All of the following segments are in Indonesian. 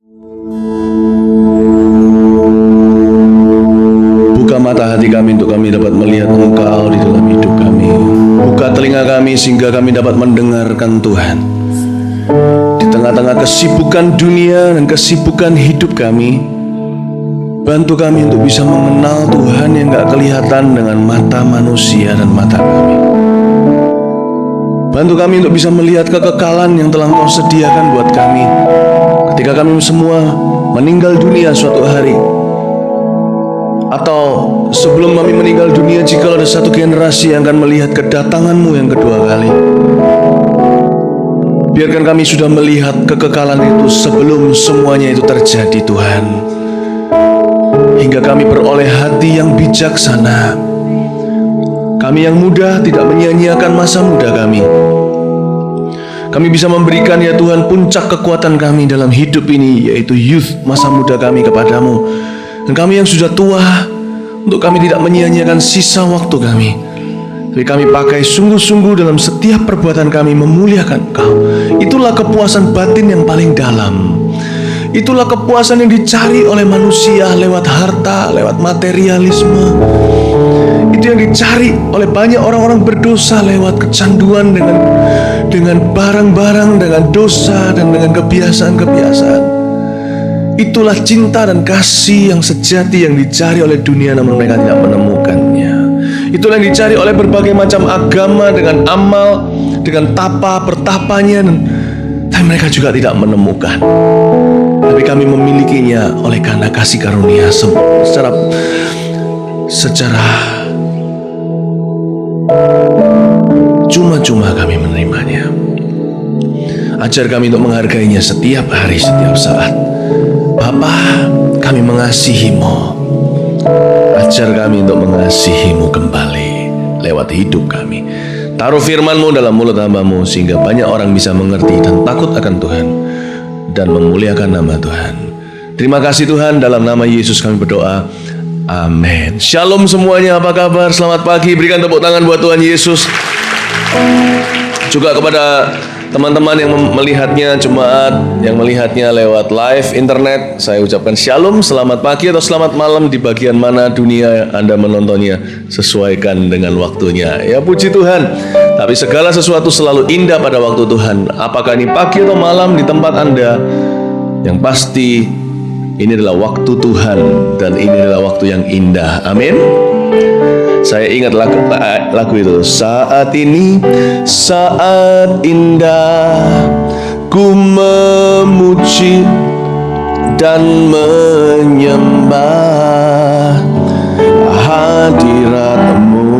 Buka mata hati kami untuk kami dapat melihat Engkau di dalam hidup kami. Buka telinga kami sehingga kami dapat mendengarkan Tuhan. Di tengah-tengah kesibukan dunia dan kesibukan hidup kami, bantu kami untuk bisa mengenal Tuhan yang gak kelihatan dengan mata manusia dan mata kami. Bantu kami untuk bisa melihat kekekalan yang telah Engkau sediakan buat kami ketika kami semua meninggal dunia suatu hari, atau sebelum kami meninggal dunia, jika ada satu generasi yang akan melihat kedatangan-Mu yang kedua kali. Biarkan kami sudah melihat kekekalan itu sebelum semuanya itu terjadi, Tuhan, hingga kami beroleh hati yang bijaksana. Kami yang muda tidak menyia-nyiakan masa muda kami. Kami bisa memberikan, ya Tuhan, puncak kekuatan kami dalam hidup ini, yaitu youth, masa muda kami, kepadamu. Dan kami yang sudah tua, untuk kami tidak menyia-nyiakan sisa waktu kami, tapi kami pakai sungguh-sungguh dalam setiap perbuatan kami memuliakan Engkau. Itulah kepuasan batin yang paling dalam. Itulah kepuasan yang dicari oleh manusia lewat harta, lewat materialisme. Itu yang dicari oleh banyak orang-orang berdosa lewat kecanduan dengan barang-barang, dengan dosa, dan dengan kebiasaan-kebiasaan. Itulah cinta dan kasih yang sejati yang dicari oleh dunia, namun mereka tidak menemukannya. Itulah yang dicari oleh berbagai macam agama dengan amal, dengan tapa, pertapanya, tapi mereka juga tidak menemukan. Tapi kami memilikinya oleh karena kasih karunia secara cuma-cuma kami menerimanya. Ajar kami untuk menghargainya setiap hari, setiap saat. Bapa, kami mengasihi-Mu. Ajar kami untuk mengasihi-Mu kembali lewat hidup kami. Taruh firman-Mu dalam mulut hamba-Mu sehingga banyak orang bisa mengerti dan takut akan Tuhan dan memuliakan nama Tuhan. Terima kasih Tuhan, dalam nama Yesus kami berdoa. Amin. Shalom semuanya, apa kabar? Selamat pagi, berikan tepuk tangan buat Tuhan Yesus. Juga kepada teman-teman yang melihatnya, jemaat yang melihatnya lewat live internet, saya ucapkan shalom, selamat pagi atau selamat malam di bagian mana dunia Anda menontonnya, sesuaikan dengan waktunya. Ya puji Tuhan. Tapi segala sesuatu selalu indah pada waktu Tuhan. Apakah ini pagi atau malam di tempat Anda, yang pasti ini adalah waktu Tuhan dan ini adalah waktu yang indah. Amin. Saya ingat lagu itu. Saat ini saat indah, ku memuji dan menyembah hadirat-Mu,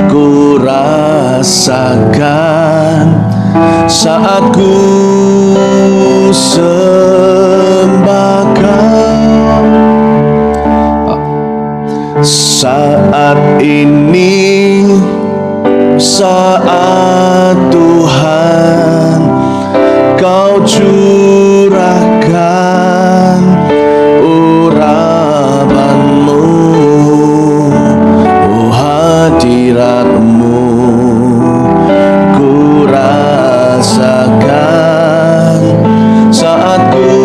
ku rasakan saat ku sembah Kau. Saat ini saat Tuhan Kau curahkan urapan-Mu, hadirat-Mu, ku rasakan saat ku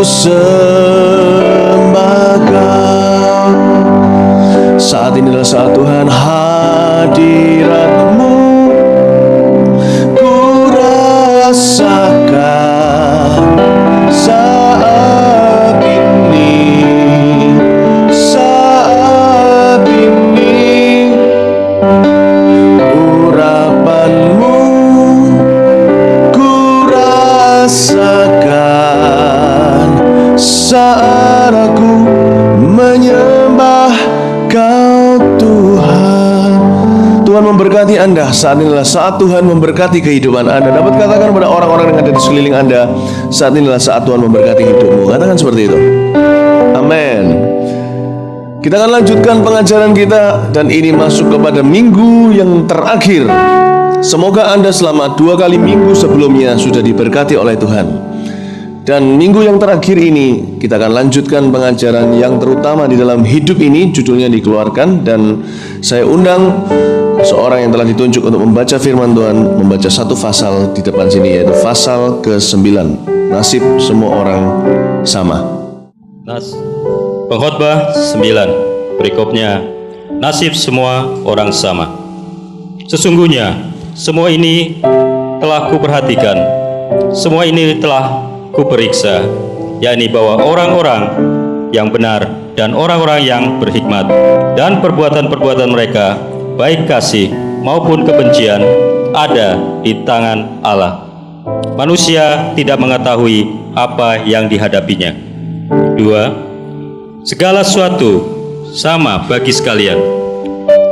sembah Kau. Saat ini adalah saat Tuhan, hadirat-Mu ku rasakan saat ini, saat ini urapan-Mu ku rasakan saat aku menyembah Kau Tuhan. Tuhan memberkati Anda. Saat ini adalah saat Tuhan memberkati kehidupan Anda. Dapat katakan kepada orang-orang yang ada di sekeliling Anda, saat ini adalah saat Tuhan memberkati hidupmu. Katakan seperti itu. Amin. Kita akan lanjutkan pengajaran kita, dan ini masuk kepada minggu yang terakhir. Semoga Anda selama 2 kali minggu sebelumnya sudah diberkati oleh Tuhan. Dan minggu yang terakhir ini kita akan lanjutkan pengajaran yang terutama di dalam hidup ini, judulnya dikeluarkan, dan saya undang seorang yang telah ditunjuk untuk membaca firman Tuhan, membaca satu pasal di depan sini, yaitu pasal ke-9. nasib semua orang sama. Pengkhotbah 9. Berikutnya, nasib semua orang sama. Sesungguhnya semua ini telah kuperhatikan, semua ini telah kuperiksa, yakni bahwa orang-orang yang benar dan orang-orang yang berhikmat dan perbuatan-perbuatan mereka, baik kasih maupun kebencian, ada di tangan Allah. Manusia tidak mengetahui apa yang dihadapinya. 2. Segala sesuatu sama bagi sekalian.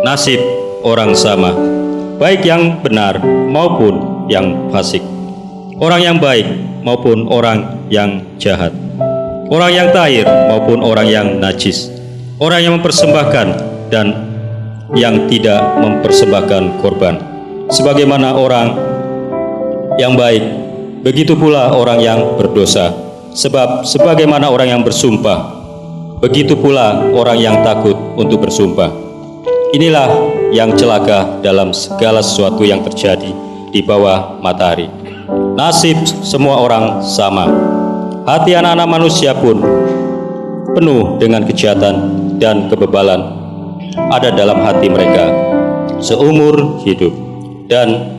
Nasib orang sama, baik yang benar maupun yang fasik, orang yang baik maupun orang yang jahat, orang yang tahir maupun orang yang najis, orang yang mempersembahkan dan yang tidak mempersembahkan korban. Sebagaimana orang yang baik, begitu pula orang yang berdosa. Sebab sebagaimana orang yang bersumpah, begitu pula orang yang takut untuk bersumpah. Inilah yang celaka dalam segala sesuatu yang terjadi di bawah matahari. Nasib semua orang sama. Hati anak-anak manusia pun penuh dengan kejahatan dan kebebalan ada dalam hati mereka seumur hidup, dan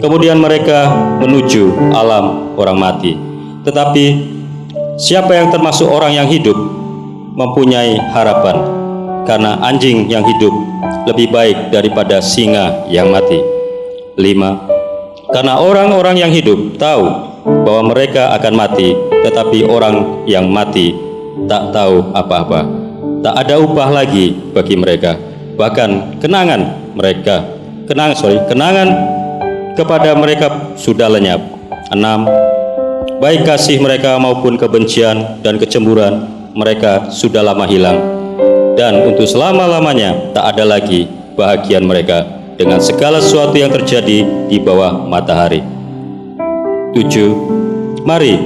kemudian mereka menuju alam orang mati. Tetapi siapa yang termasuk orang yang hidup mempunyai harapan, karena anjing yang hidup lebih baik daripada singa yang mati. 5. Karena orang-orang yang hidup tahu bahwa mereka akan mati, tetapi orang yang mati tak tahu apa-apa. Tak ada upah lagi bagi mereka, bahkan kenangan kepada mereka sudah lenyap. 6. Baik kasih mereka maupun kebencian dan kecemburuan mereka sudah lama hilang, dan untuk selama-lamanya tak ada lagi bahagian mereka dengan segala sesuatu yang terjadi di bawah matahari. 7. Mari,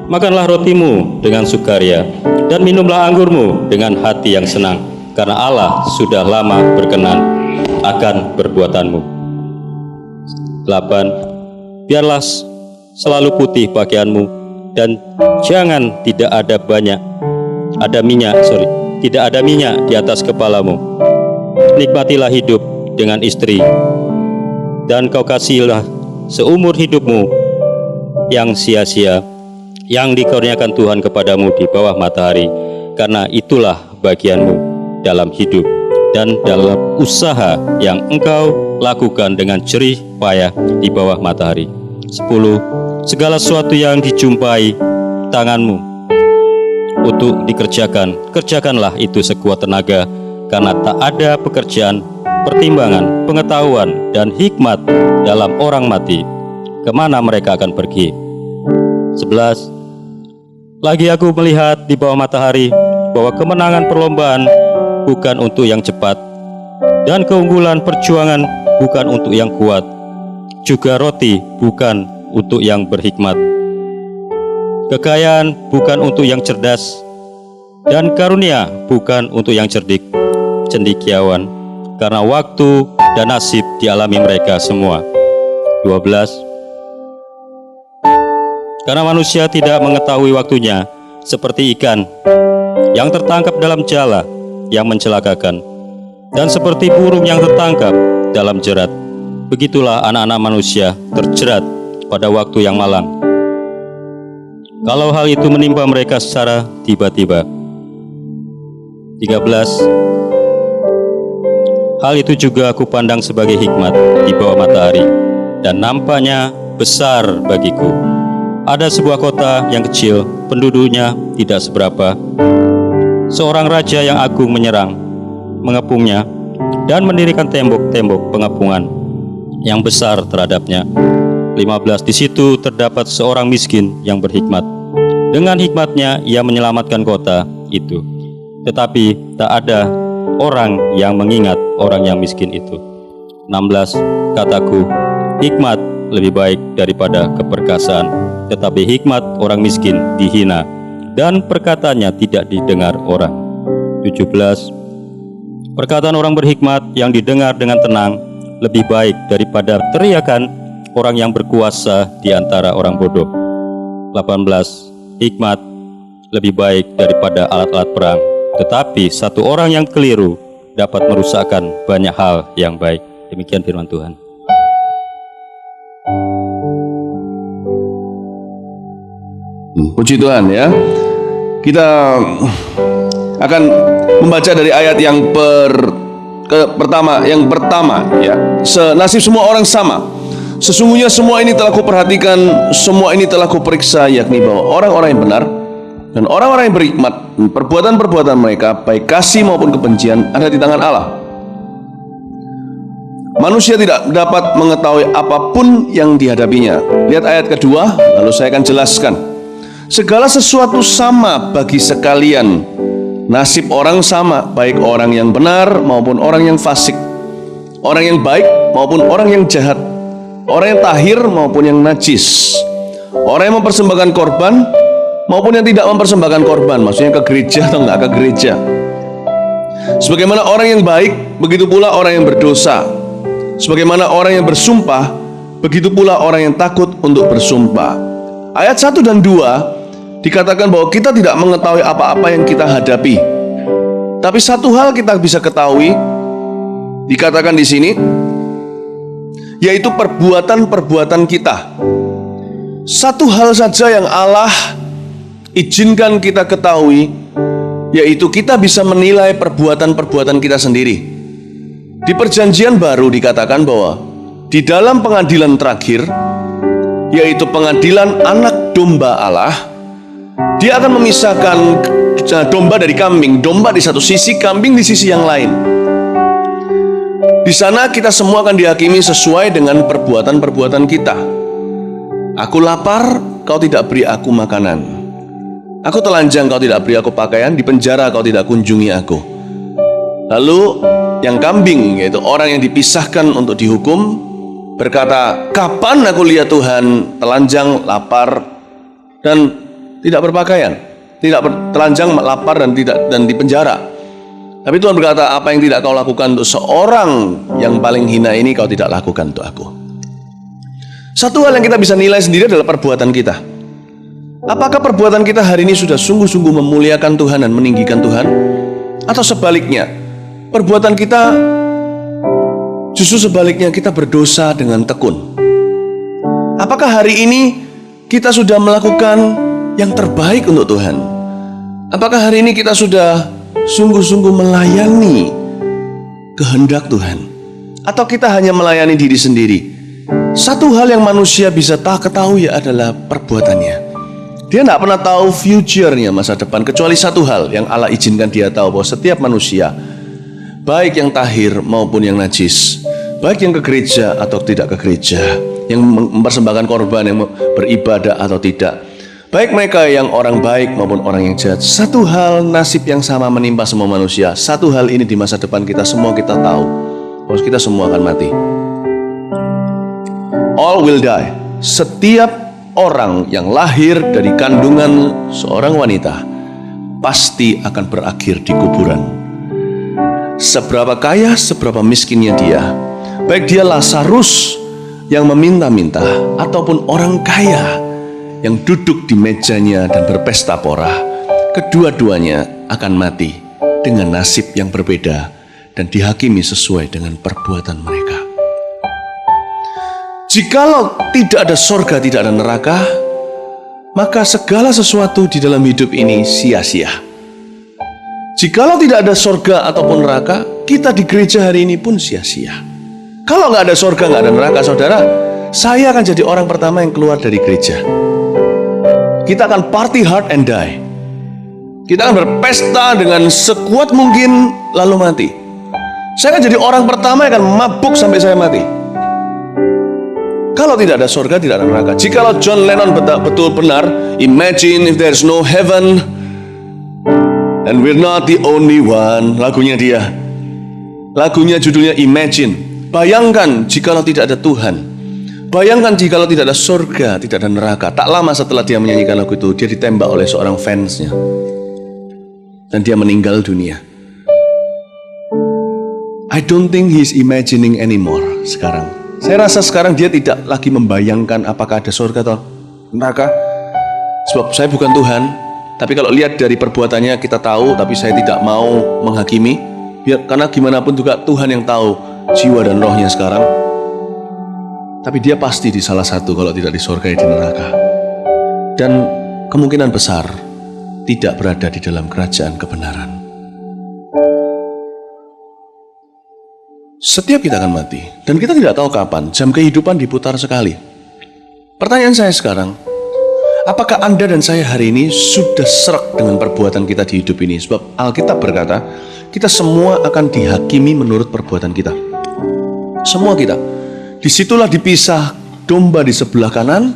makanlah rotimu dengan sukaria, dan minumlah anggurmu dengan hati yang senang, karena Allah sudah lama berkenan akan perbuatanmu. 8. Biarlah selalu putih pakaianmu, dan jangan tidak ada minyak di atas kepalamu. Nikmatilah hidup dengan istri, dan kau kasihilah seumur hidupmu yang sia-sia yang dikurniakan Tuhan kepadamu di bawah matahari, karena itulah bagianmu dalam hidup dan dalam usaha yang engkau lakukan dengan jerih payah di bawah matahari. 10. Segala sesuatu yang dijumpai tanganmu untuk dikerjakan, kerjakanlah itu sekuat tenaga, karena tak ada pekerjaan, pertimbangan, pengetahuan, dan hikmat dalam orang mati. Kemana mereka akan pergi? 11. Lagi aku melihat di bawah matahari bahwa kemenangan perlombaan bukan untuk yang cepat, dan keunggulan perjuangan bukan untuk yang kuat, juga roti bukan untuk yang berhikmat, kekayaan bukan untuk yang cerdas, dan karunia bukan untuk yang cendekiawan, karena waktu dan nasib dialami mereka semua. 12. Karena manusia tidak mengetahui waktunya, seperti ikan yang tertangkap dalam jala yang mencelakakan, dan seperti burung yang tertangkap dalam jerat, begitulah anak-anak manusia terjerat pada waktu yang malang, kalau hal itu menimpa mereka secara tiba-tiba. 13. Hal itu juga aku pandang sebagai hikmat di bawah matahari, dan nampaknya besar bagiku. Ada sebuah kota yang kecil, penduduknya tidak seberapa. Seorang raja yang agung menyerang, mengepungnya, dan mendirikan tembok-tembok pengepungan yang besar terhadapnya. 15. Di situ terdapat seorang miskin yang berhikmat. Dengan hikmatnya ia menyelamatkan kota itu, tetapi tak ada orang yang mengingat orang yang miskin itu. 16. Kataku, hikmat lebih baik daripada keperkasaan, tetapi hikmat orang miskin dihina, dan perkataannya tidak didengar orang. 17. Perkataan orang berhikmat yang didengar dengan tenang lebih baik daripada teriakan orang yang berkuasa di antara orang bodoh. 18, hikmat lebih baik daripada alat-alat perang, tetapi satu orang yang keliru dapat merusakkan banyak hal yang baik. Demikian firman Tuhan. Puji Tuhan ya. Kita akan membaca dari ayat yang pertama ya. Nasib semua orang sama. Sesungguhnya semua ini telah kuperhatikan, semua ini telah kuperiksa, yakni bahwa orang-orang yang benar dan orang-orang yang berhikmat, perbuatan-perbuatan mereka baik kasih maupun kebencian ada di tangan Allah. Manusia tidak dapat mengetahui apapun yang dihadapinya. Lihat ayat kedua, lalu saya akan jelaskan. Segala sesuatu sama bagi sekalian. Nasib orang sama, baik orang yang benar maupun orang yang fasik, orang yang baik maupun orang yang jahat, orang yang tahir maupun yang najis, orang yang mempersembahkan korban maupun yang tidak mempersembahkan korban. Maksudnya ke gereja atau enggak ke gereja. Sebagaimana orang yang baik, begitu pula orang yang berdosa. Sebagaimana orang yang bersumpah, begitu pula orang yang takut untuk bersumpah. Ayat 1 dan 2 dikatakan bahwa kita tidak mengetahui apa-apa yang kita hadapi. Tapi satu hal kita bisa ketahui, dikatakan di sini, yaitu perbuatan-perbuatan kita. Satu hal saja yang Allah izinkan kita ketahui, yaitu kita bisa menilai perbuatan-perbuatan kita sendiri. Di perjanjian baru dikatakan bahwa di dalam pengadilan terakhir, yaitu pengadilan anak domba Allah, Dia akan memisahkan domba dari kambing, domba di satu sisi, kambing di sisi yang lain. Di sana kita semua akan dihakimi sesuai dengan perbuatan-perbuatan kita. Aku lapar, kau tidak beri aku makanan. Aku telanjang, kau tidak beri aku pakaian. Di penjara, kau tidak kunjungi aku. Lalu yang kambing, yaitu orang yang dipisahkan untuk dihukum, berkata, kapan aku lihat Tuhan telanjang, lapar, dan tidak berpakaian, telanjang, lapar, dan di penjara. Tapi Tuhan berkata, apa yang tidak kau lakukan untuk seorang yang paling hina ini, kau tidak lakukan untuk aku. Satu hal yang kita bisa nilai sendiri adalah perbuatan kita. Apakah perbuatan kita hari ini sudah sungguh-sungguh memuliakan Tuhan dan meninggikan Tuhan? Atau sebaliknya, perbuatan kita justru sebaliknya, kita berdosa dengan tekun. Apakah hari ini kita sudah melakukan yang terbaik untuk Tuhan? Apakah hari ini kita sudah sungguh-sungguh melayani kehendak Tuhan? Atau kita hanya melayani diri sendiri? Satu hal yang manusia bisa ketahui adalah perbuatannya. Dia tidak pernah tahu future-nya, masa depan, kecuali satu hal yang Allah izinkan dia tahu, bahwa setiap manusia, baik yang tahir maupun yang najis, baik yang ke gereja atau tidak ke gereja, yang mempersembahkan korban, yang beribadah atau tidak, baik mereka yang orang baik maupun orang yang jahat, satu hal nasib yang sama menimpa semua manusia. Satu hal ini di masa depan kita semua kita tahu, bahwa kita semua akan mati. All will die. Setiap orang yang lahir dari kandungan seorang wanita pasti akan berakhir di kuburan. Seberapa kaya, seberapa miskinnya dia, baik dia Lazarus yang meminta-minta ataupun orang kaya yang duduk di mejanya dan berpesta pora, kedua-duanya akan mati dengan nasib yang berbeda dan dihakimi sesuai dengan perbuatan mereka. Jikalau tidak ada sorga, tidak ada neraka, maka segala sesuatu di dalam hidup ini sia-sia. Jikalau tidak ada sorga ataupun neraka, kita di gereja hari ini pun sia-sia. Kalau nggak ada sorga, nggak ada neraka, saudara, saya akan jadi orang pertama yang keluar dari gereja. Kita akan party hard and die. Kita akan berpesta dengan sekuat mungkin lalu mati. Saya akan jadi orang pertama yang akan mabuk sampai saya mati. Kalau tidak ada surga, tidak ada neraka. Jikalau John Lennon betul benar, imagine if there's no heaven and we're not the only one. Lagunya dia. Lagunya judulnya Imagine. Bayangkan jikalau tidak ada Tuhan. Bayangkan jikalau tidak ada surga, tidak ada neraka. Tak lama setelah dia menyanyikan lagu itu, dia ditembak oleh seorang fansnya. Dan dia meninggal dunia. I don't think he's imagining anymore sekarang. Saya rasa sekarang dia tidak lagi membayangkan apakah ada surga atau neraka. Sebab saya bukan Tuhan, tapi kalau lihat dari perbuatannya kita tahu, tapi saya tidak mau menghakimi. Karena gimana pun juga Tuhan yang tahu jiwa dan rohnya sekarang. Tapi dia pasti di salah satu, kalau tidak di surga, di neraka. Dan kemungkinan besar tidak berada di dalam kerajaan kebenaran. Setiap kita akan mati, dan kita tidak tahu kapan. Jam kehidupan diputar sekali. Pertanyaan saya sekarang, apakah Anda dan saya hari ini sudah serak dengan perbuatan kita di hidup ini? Sebab Alkitab berkata, kita semua akan dihakimi menurut perbuatan kita. Semua kita. Disitulah dipisah domba di sebelah kanan,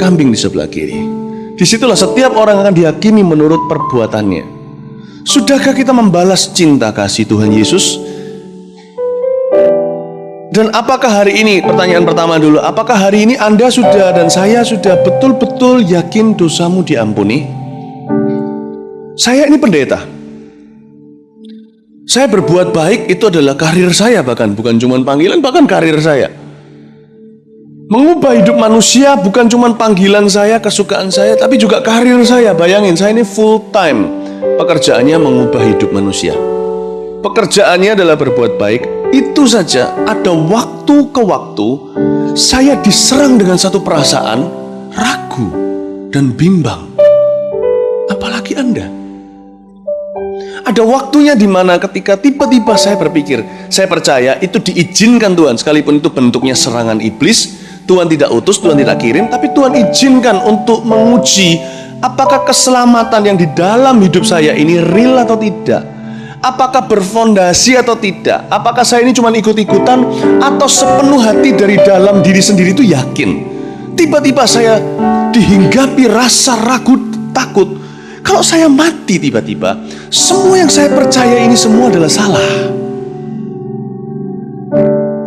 kambing di sebelah kiri. Disitulah setiap orang akan dihakimi menurut perbuatannya. Sudahkah kita membalas cinta kasih Tuhan Yesus? Dan apakah hari ini, pertanyaan pertama dulu, apakah hari ini Anda sudah dan saya sudah betul-betul yakin dosamu diampuni? Saya ini pendeta. Saya berbuat baik itu adalah karir saya, bahkan bukan cuma panggilan, bahkan karir saya. Mengubah hidup manusia bukan cuma panggilan saya, kesukaan saya, tapi juga karir saya. Bayangin, saya ini full time. Pekerjaannya mengubah hidup manusia. Pekerjaannya adalah berbuat baik. Itu saja, ada waktu ke waktu saya diserang dengan satu perasaan ragu dan bimbang. Apalagi Anda. Ada waktunya di mana ketika tiba-tiba saya berpikir, saya percaya itu diizinkan Tuhan, sekalipun itu bentuknya serangan iblis. Tuhan tidak utus, Tuhan tidak kirim, tapi Tuhan izinkan untuk menguji apakah keselamatan yang di dalam hidup saya ini real atau tidak. Apakah berfondasi atau tidak? Apakah saya ini cuma ikut-ikutan atau sepenuh hati dari dalam diri sendiri itu yakin? Tiba-tiba saya dihinggapi rasa ragu, takut. Kalau saya mati tiba-tiba, semua yang saya percaya ini semua adalah salah.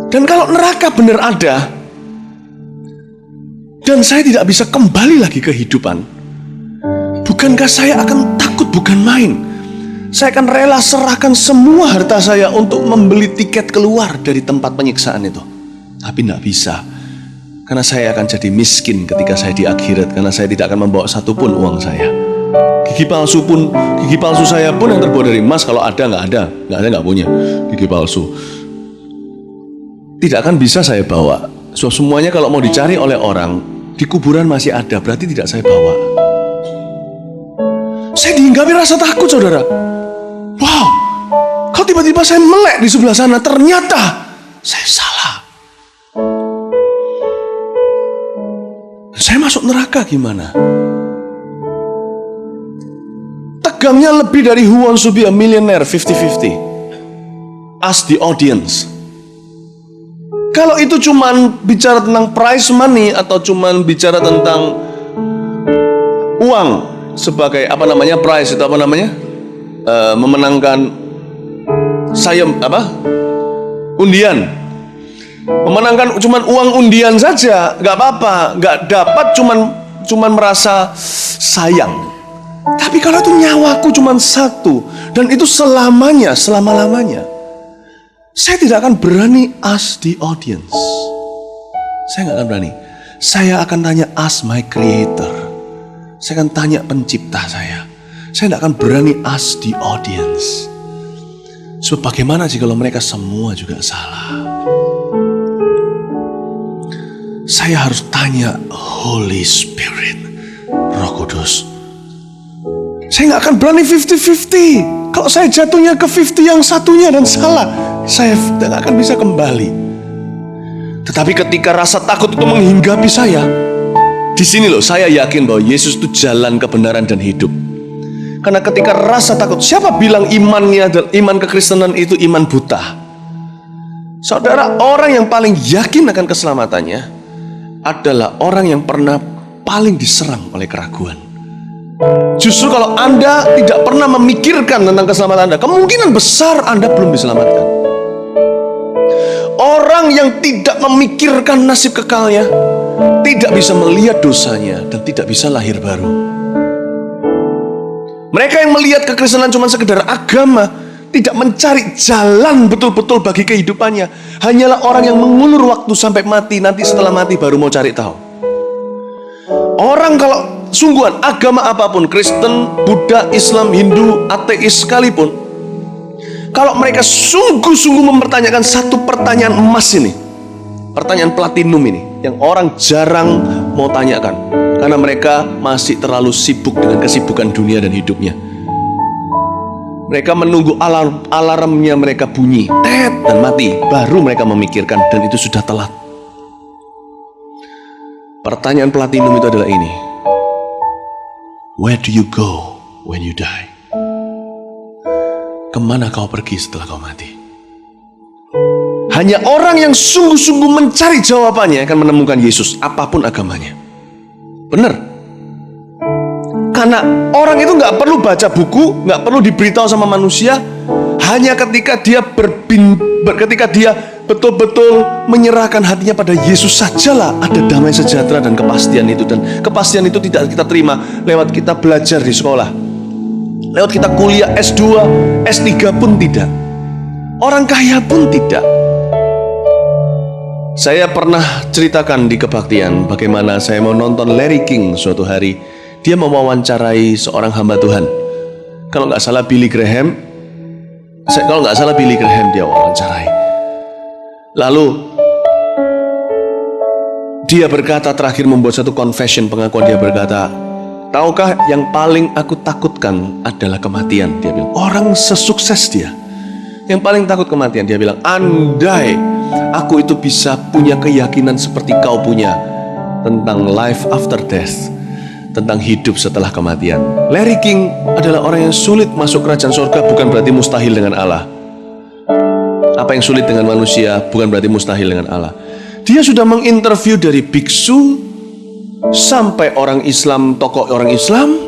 Dan kalau neraka benar ada, dan saya tidak bisa kembali lagi ke kehidupan, bukankah saya akan takut bukan main? Saya akan rela serahkan semua harta saya untuk membeli tiket keluar dari tempat penyiksaan itu. Tapi tidak bisa, karena saya akan jadi miskin ketika saya di akhirat, karena saya tidak akan membawa satupun uang saya. Gigi palsu saya pun yang terbuat dari emas, kalau ada nggak punya gigi palsu. Tidak akan bisa saya bawa. So, semuanya kalau mau dicari oleh orang di kuburan masih ada, berarti tidak saya bawa. Saya dihinggapi rasa takut, saudara. Wow, kalau tiba-tiba saya melek di sebelah sana, ternyata saya salah. Saya masuk neraka gimana? Tegangnya lebih dari Who Wants to be a Millionaire 50-50. Ask the audience. Kalau itu cuman bicara tentang prize money atau cuman bicara tentang uang sebagai prize itu memenangkan undian, memenangkan cuman uang undian saja nggak apa-apa, nggak dapat cuman merasa sayang. Tapi kalau itu nyawaku cuman satu dan itu selama-lamanya, saya tidak akan berani ask the audience. Saya nggak akan berani. Saya akan tanya ask my creator. Saya akan tanya pencipta saya. Saya tidak akan berani ask the audience. Sebab bagaimana sih kalau mereka semua juga salah? Saya harus tanya Holy Spirit, Roh Kudus. Saya nggak akan berani 50-50. Kalau saya jatuhnya ke 50 yang satunya dan salah, saya tidak akan bisa kembali. Tetapi ketika rasa takut itu menghinggapi saya, di sini loh saya yakin bahwa Yesus itu jalan kebenaran dan hidup. Karena ketika rasa takut, siapa bilang iman kekristenan itu iman buta? Saudara, orang yang paling yakin akan keselamatannya adalah orang yang pernah paling diserang oleh keraguan. Justru kalau Anda tidak pernah memikirkan tentang keselamatan Anda, kemungkinan besar Anda belum diselamatkan. Orang yang tidak memikirkan nasib kekalnya tidak bisa melihat dosanya dan tidak bisa lahir baru. Mereka yang melihat kekristenan cuma sekedar agama, tidak mencari jalan betul-betul bagi kehidupannya, hanyalah orang yang mengulur waktu sampai mati, nanti setelah mati baru mau cari tahu. Orang kalau sungguhan, agama apapun, Kristen, Buddha, Islam, Hindu, ateis sekalipun, kalau mereka sungguh-sungguh mempertanyakan satu pertanyaan emas ini, pertanyaan platinum ini, yang orang jarang mau tanyakan, karena mereka masih terlalu sibuk dengan kesibukan dunia dan hidupnya. Mereka menunggu alarmnya mereka bunyi, tet, dan mati, baru mereka memikirkan, dan itu sudah telat. Pertanyaan platinum itu adalah ini: where do you go when you die? Kemana kau pergi setelah kau mati? Hanya orang yang sungguh-sungguh mencari jawabannya akan menemukan Yesus, apapun agamanya. Benar. Karena orang itu nggak perlu baca buku, nggak perlu diberitahu sama manusia. Hanya ketika dia ketika dia betul-betul menyerahkan hatinya pada Yesus sajalah ada damai sejahtera dan kepastian itu. Dan kepastian itu tidak kita terima lewat kita belajar di sekolah, lewat kita kuliah S2, S3 pun tidak. Orang kaya pun tidak. Saya pernah ceritakan di kebaktian bagaimana saya mau nonton Larry King suatu hari. Dia mewawancarai seorang hamba Tuhan. Kalau nggak salah Billy Graham dia wawancarai. Lalu dia berkata, terakhir membuat satu confession, pengakuan. Dia berkata, tahukah yang paling aku takutkan adalah kematian. Dia bilang, orang sesukses dia yang paling takut kematian. Dia bilang, andai aku itu bisa punya keyakinan seperti kau punya tentang life after death, tentang hidup setelah kematian. Larry King adalah orang yang sulit masuk kerajaan surga, bukan berarti mustahil dengan Allah. Apa yang sulit dengan manusia bukan berarti mustahil dengan Allah. Dia sudah menginterview dari biksu sampai orang Islam, tokoh orang Islam,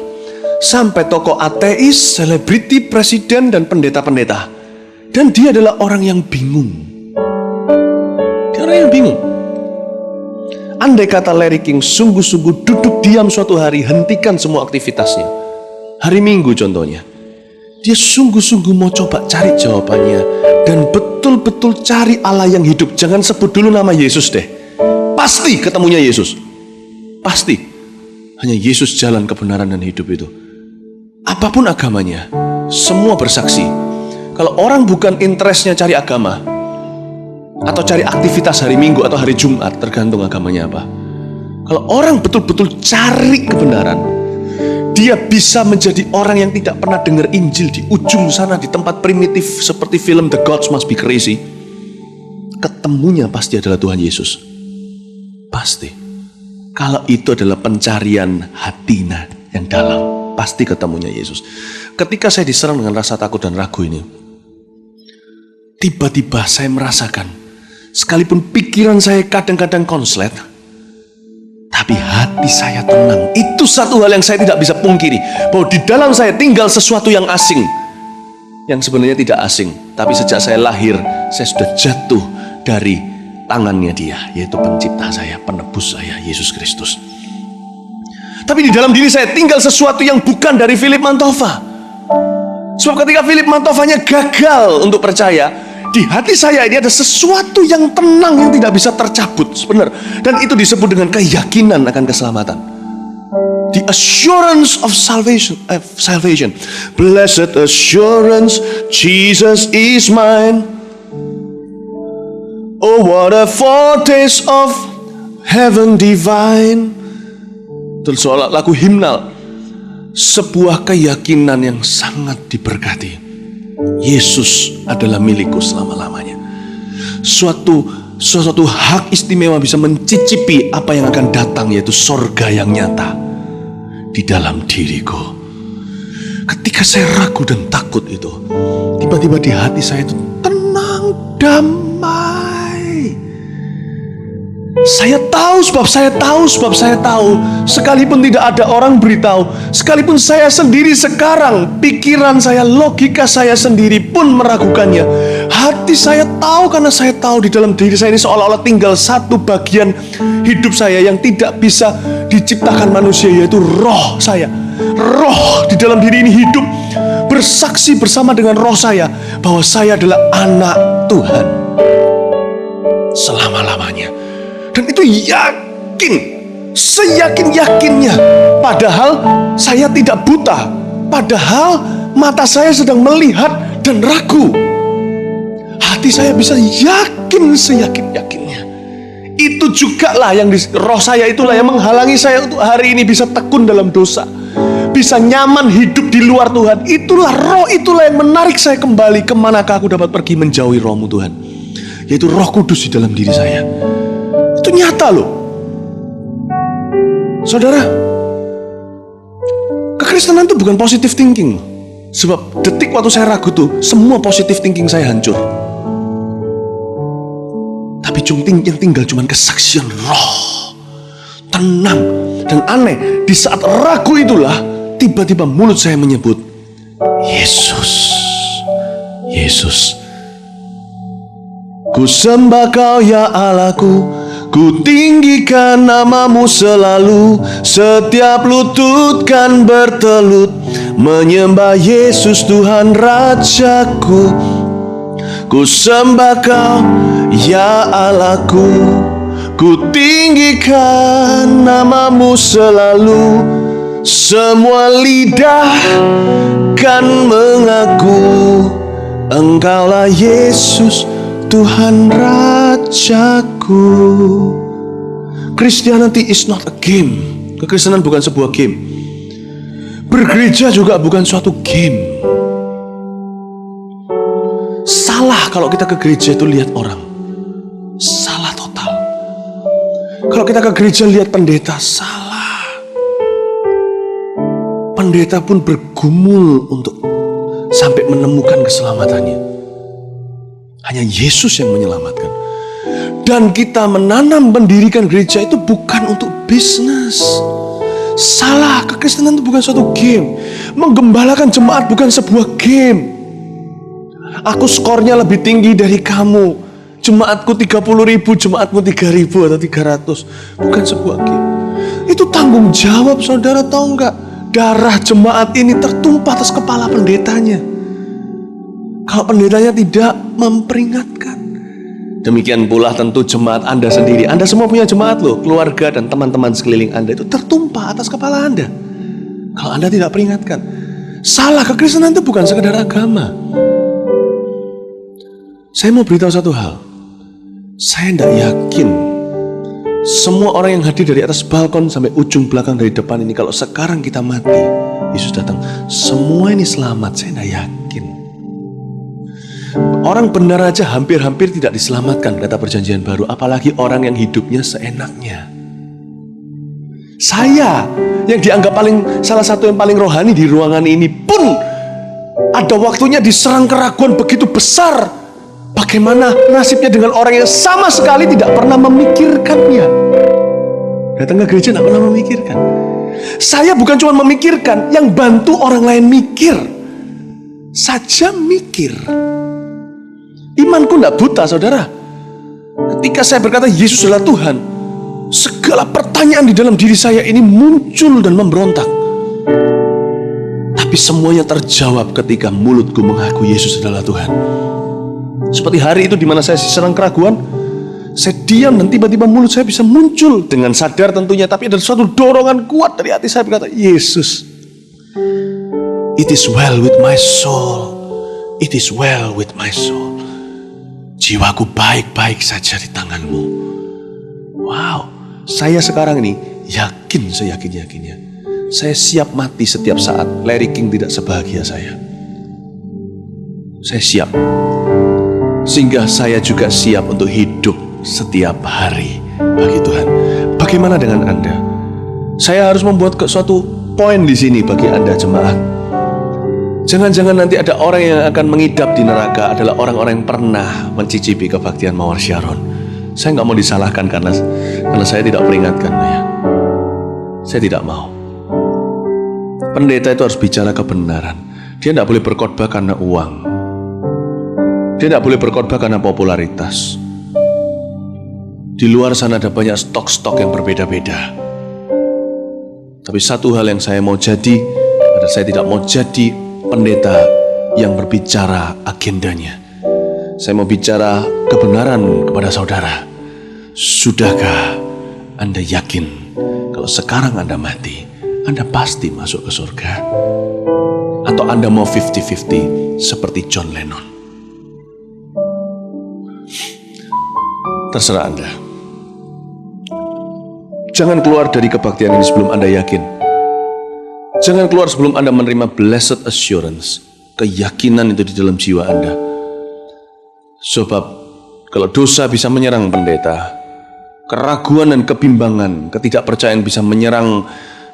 sampai tokoh ateis, selebriti, presiden, dan pendeta-pendeta. Dan dia adalah orang yang bingung. Dia orang yang bingung. Andai kata Larry King sungguh-sungguh duduk diam suatu hari, hentikan semua aktivitasnya, hari Minggu contohnya, dia sungguh-sungguh mau coba cari jawabannya, dan betul-betul cari Allah yang hidup. Jangan sebut dulu nama Yesus deh, pasti ketemunya Yesus, pasti. Hanya Yesus jalan kebenaran dan hidup itu. Apapun agamanya, semua bersaksi. Kalau orang bukan interestnya cari agama, atau cari aktivitas hari Minggu atau hari Jumat, tergantung agamanya apa. Kalau orang betul-betul cari kebenaran, dia bisa menjadi orang yang tidak pernah dengar Injil di ujung sana, di tempat primitif seperti film The Gods Must Be Crazy. Ketemunya pasti adalah Tuhan Yesus. Pasti. Kalau itu adalah pencarian hatinya yang dalam, pasti ketemunya Yesus. Ketika saya diserang dengan rasa takut dan ragu ini, tiba-tiba saya merasakan, sekalipun pikiran saya kadang-kadang konslet, tapi hati saya tenang. Itu satu hal yang saya tidak bisa pungkiri, bahwa di dalam saya tinggal sesuatu yang asing, yang sebenarnya tidak asing. Tapi sejak saya lahir, saya sudah jatuh dari tangannya Dia, yaitu pencipta saya, penebus saya, Yesus Kristus. Tapi di dalam diri saya tinggal sesuatu yang bukan dari Philip Mantova. Sebab ketika Philip Mantovanya gagal untuk percaya, di hati saya ini ada sesuatu yang tenang, yang tidak bisa tercabut, benar. Dan itu disebut dengan keyakinan akan keselamatan. The assurance of salvation. Blessed assurance, Jesus is mine. Oh, what a foretaste of heaven divine. Itu soal lagu himnal. Sebuah keyakinan yang sangat diberkati. Yesus adalah milikku selama-lamanya. Suatu hak istimewa bisa mencicipi apa yang akan datang, yaitu sorga yang nyata di dalam diriku. Ketika saya ragu dan takut itu, tiba-tiba di hati saya itu tenang, damai. Saya tahu sebab saya tahu. Sekalipun tidak ada orang beritahu, sekalipun saya sendiri sekarang, pikiran saya, logika saya sendiri pun meragukannya, hati saya tahu, karena saya tahu di dalam diri saya ini seolah-olah tinggal satu bagian hidup saya yang tidak bisa diciptakan manusia, yaitu roh saya. Roh di dalam diri ini hidup, bersaksi bersama dengan roh saya bahwa saya adalah anak Tuhan selama-lamanya. Dan itu yakin, seyakin-yakinnya Padahal saya tidak buta. Padahal mata saya sedang melihat dan ragu. Hati saya bisa yakin seyakin-yakinnya. Itu juga lah yang roh saya itulah yang menghalangi saya untuk hari ini bisa tekun dalam dosa, bisa nyaman hidup di luar Tuhan. Itulah roh, itulah yang menarik saya kembali. Kemanakah aku dapat pergi menjauhi roh-Mu Tuhan? Yaitu Roh Kudus di dalam diri saya. Itu nyata loh. Saudara, kekristenan itu bukan positive thinking. Sebab detik waktu saya ragu tuh, semua positive thinking saya hancur. Tapi yang tinggal cuman kesaksian roh, tenang dan aneh. Di saat ragu itulah tiba-tiba mulut saya menyebut Yesus, Yesus. Ku sembah Kau ya Allahku, ku tinggikan nama-Mu selalu. Setiap lutut kan bertelut menyembah Yesus Tuhan Rajaku. Ku sembah Kau ya Allahku, ku tinggikan nama-Mu selalu. Semua lidah kan mengaku Engkaulah Yesus Tuhan Rajaku. Christianity is not a game. Kekristenan bukan sebuah game. Bergereja juga bukan suatu game. Salah kalau kita ke gereja itu lihat orang. Salah total. Kalau kita ke gereja lihat pendeta, salah. Pendeta pun bergumul untuk sampai menemukan keselamatannya. Hanya Yesus yang menyelamatkan. Dan kita menanam mendirikan gereja itu bukan untuk bisnis. Salah, kekristenan itu bukan suatu game. Menggembalakan jemaat bukan sebuah game. Aku skornya lebih tinggi dari kamu. Jemaatku 30.000, jemaatmu 3.000 atau 300. Bukan sebuah game. Itu tanggung jawab, saudara, tahu nggak? Darah jemaat ini tertumpah atas kepala pendetanya. Kalau pendetanya tidak memperingatkan. Demikian pula tentu jemaat Anda sendiri. Anda semua punya jemaat loh. Keluarga dan teman-teman sekeliling Anda itu tertumpah atas kepala Anda. Kalau Anda tidak peringatkan. Salah, kekristenan itu bukan sekedar agama. Saya mau beritahu satu hal. Saya tidak yakin semua orang yang hadir dari atas balkon sampai ujung belakang dari depan ini, kalau sekarang kita mati, Yesus datang, semua ini selamat. Saya tidak yakin. Orang benar aja hampir-hampir tidak diselamatkan, kata Perjanjian Baru. Apalagi orang yang hidupnya seenaknya. Saya yang dianggap salah satu yang paling rohani di ruangan ini pun ada waktunya diserang keraguan begitu besar. Bagaimana nasibnya dengan orang yang sama sekali tidak pernah memikirkannya? Datang ke gereja tidak pernah memikirkan. Saya bukan cuma memikirkan, yang bantu orang lain mikir. Saja mikir. Imanku tidak buta, saudara. Ketika saya berkata Yesus adalah Tuhan, segala pertanyaan di dalam diri saya ini muncul dan memberontak. Tapi semuanya terjawab ketika mulutku mengaku Yesus adalah Tuhan. Seperti hari itu di mana saya diserang keraguan, saya diam dan tiba-tiba mulut saya bisa muncul dengan sadar tentunya, tapi ada suatu dorongan kuat dari hati saya berkata, Yesus, it is well with my soul, it is well with my soul. Jiwaku baik-baik saja di tangan-Mu. Wow, saya sekarang ini yakin seyakin-yakinnya. Saya siap mati setiap saat. Larry King tidak sebahagia saya. Saya siap. Sehingga saya juga siap untuk hidup setiap hari bagi Tuhan. Bagaimana dengan Anda? Saya harus membuat suatu poin di sini bagi Anda jemaat. Jangan-jangan nanti ada orang yang akan mengidap di neraka adalah orang-orang yang pernah mencicipi kebaktian Mawar Syaron. Saya nggak mau disalahkan karena saya tidak peringatkan ya. Saya tidak mau. Pendeta itu harus bicara kebenaran. Dia tidak boleh berkhotbah karena uang. Dia tidak boleh berkhotbah karena popularitas. Di luar sana ada banyak stok-stok yang berbeda-beda. Tapi satu hal yang saya mau jadi adalah saya tidak mau jadi pendeta yang berbicara agendanya. Saya mau bicara kebenaran kepada saudara. Sudahkah Anda yakin kalau sekarang Anda mati, Anda pasti masuk ke surga. Atau Anda mau 50-50 seperti John Lennon? Terserah Anda. Jangan keluar dari kebaktian ini sebelum Anda yakin. Jangan keluar sebelum Anda menerima blessed assurance, keyakinan itu di dalam jiwa Anda. Sebab kalau dosa bisa menyerang pendeta, keraguan dan kebimbangan, ketidakpercayaan bisa menyerang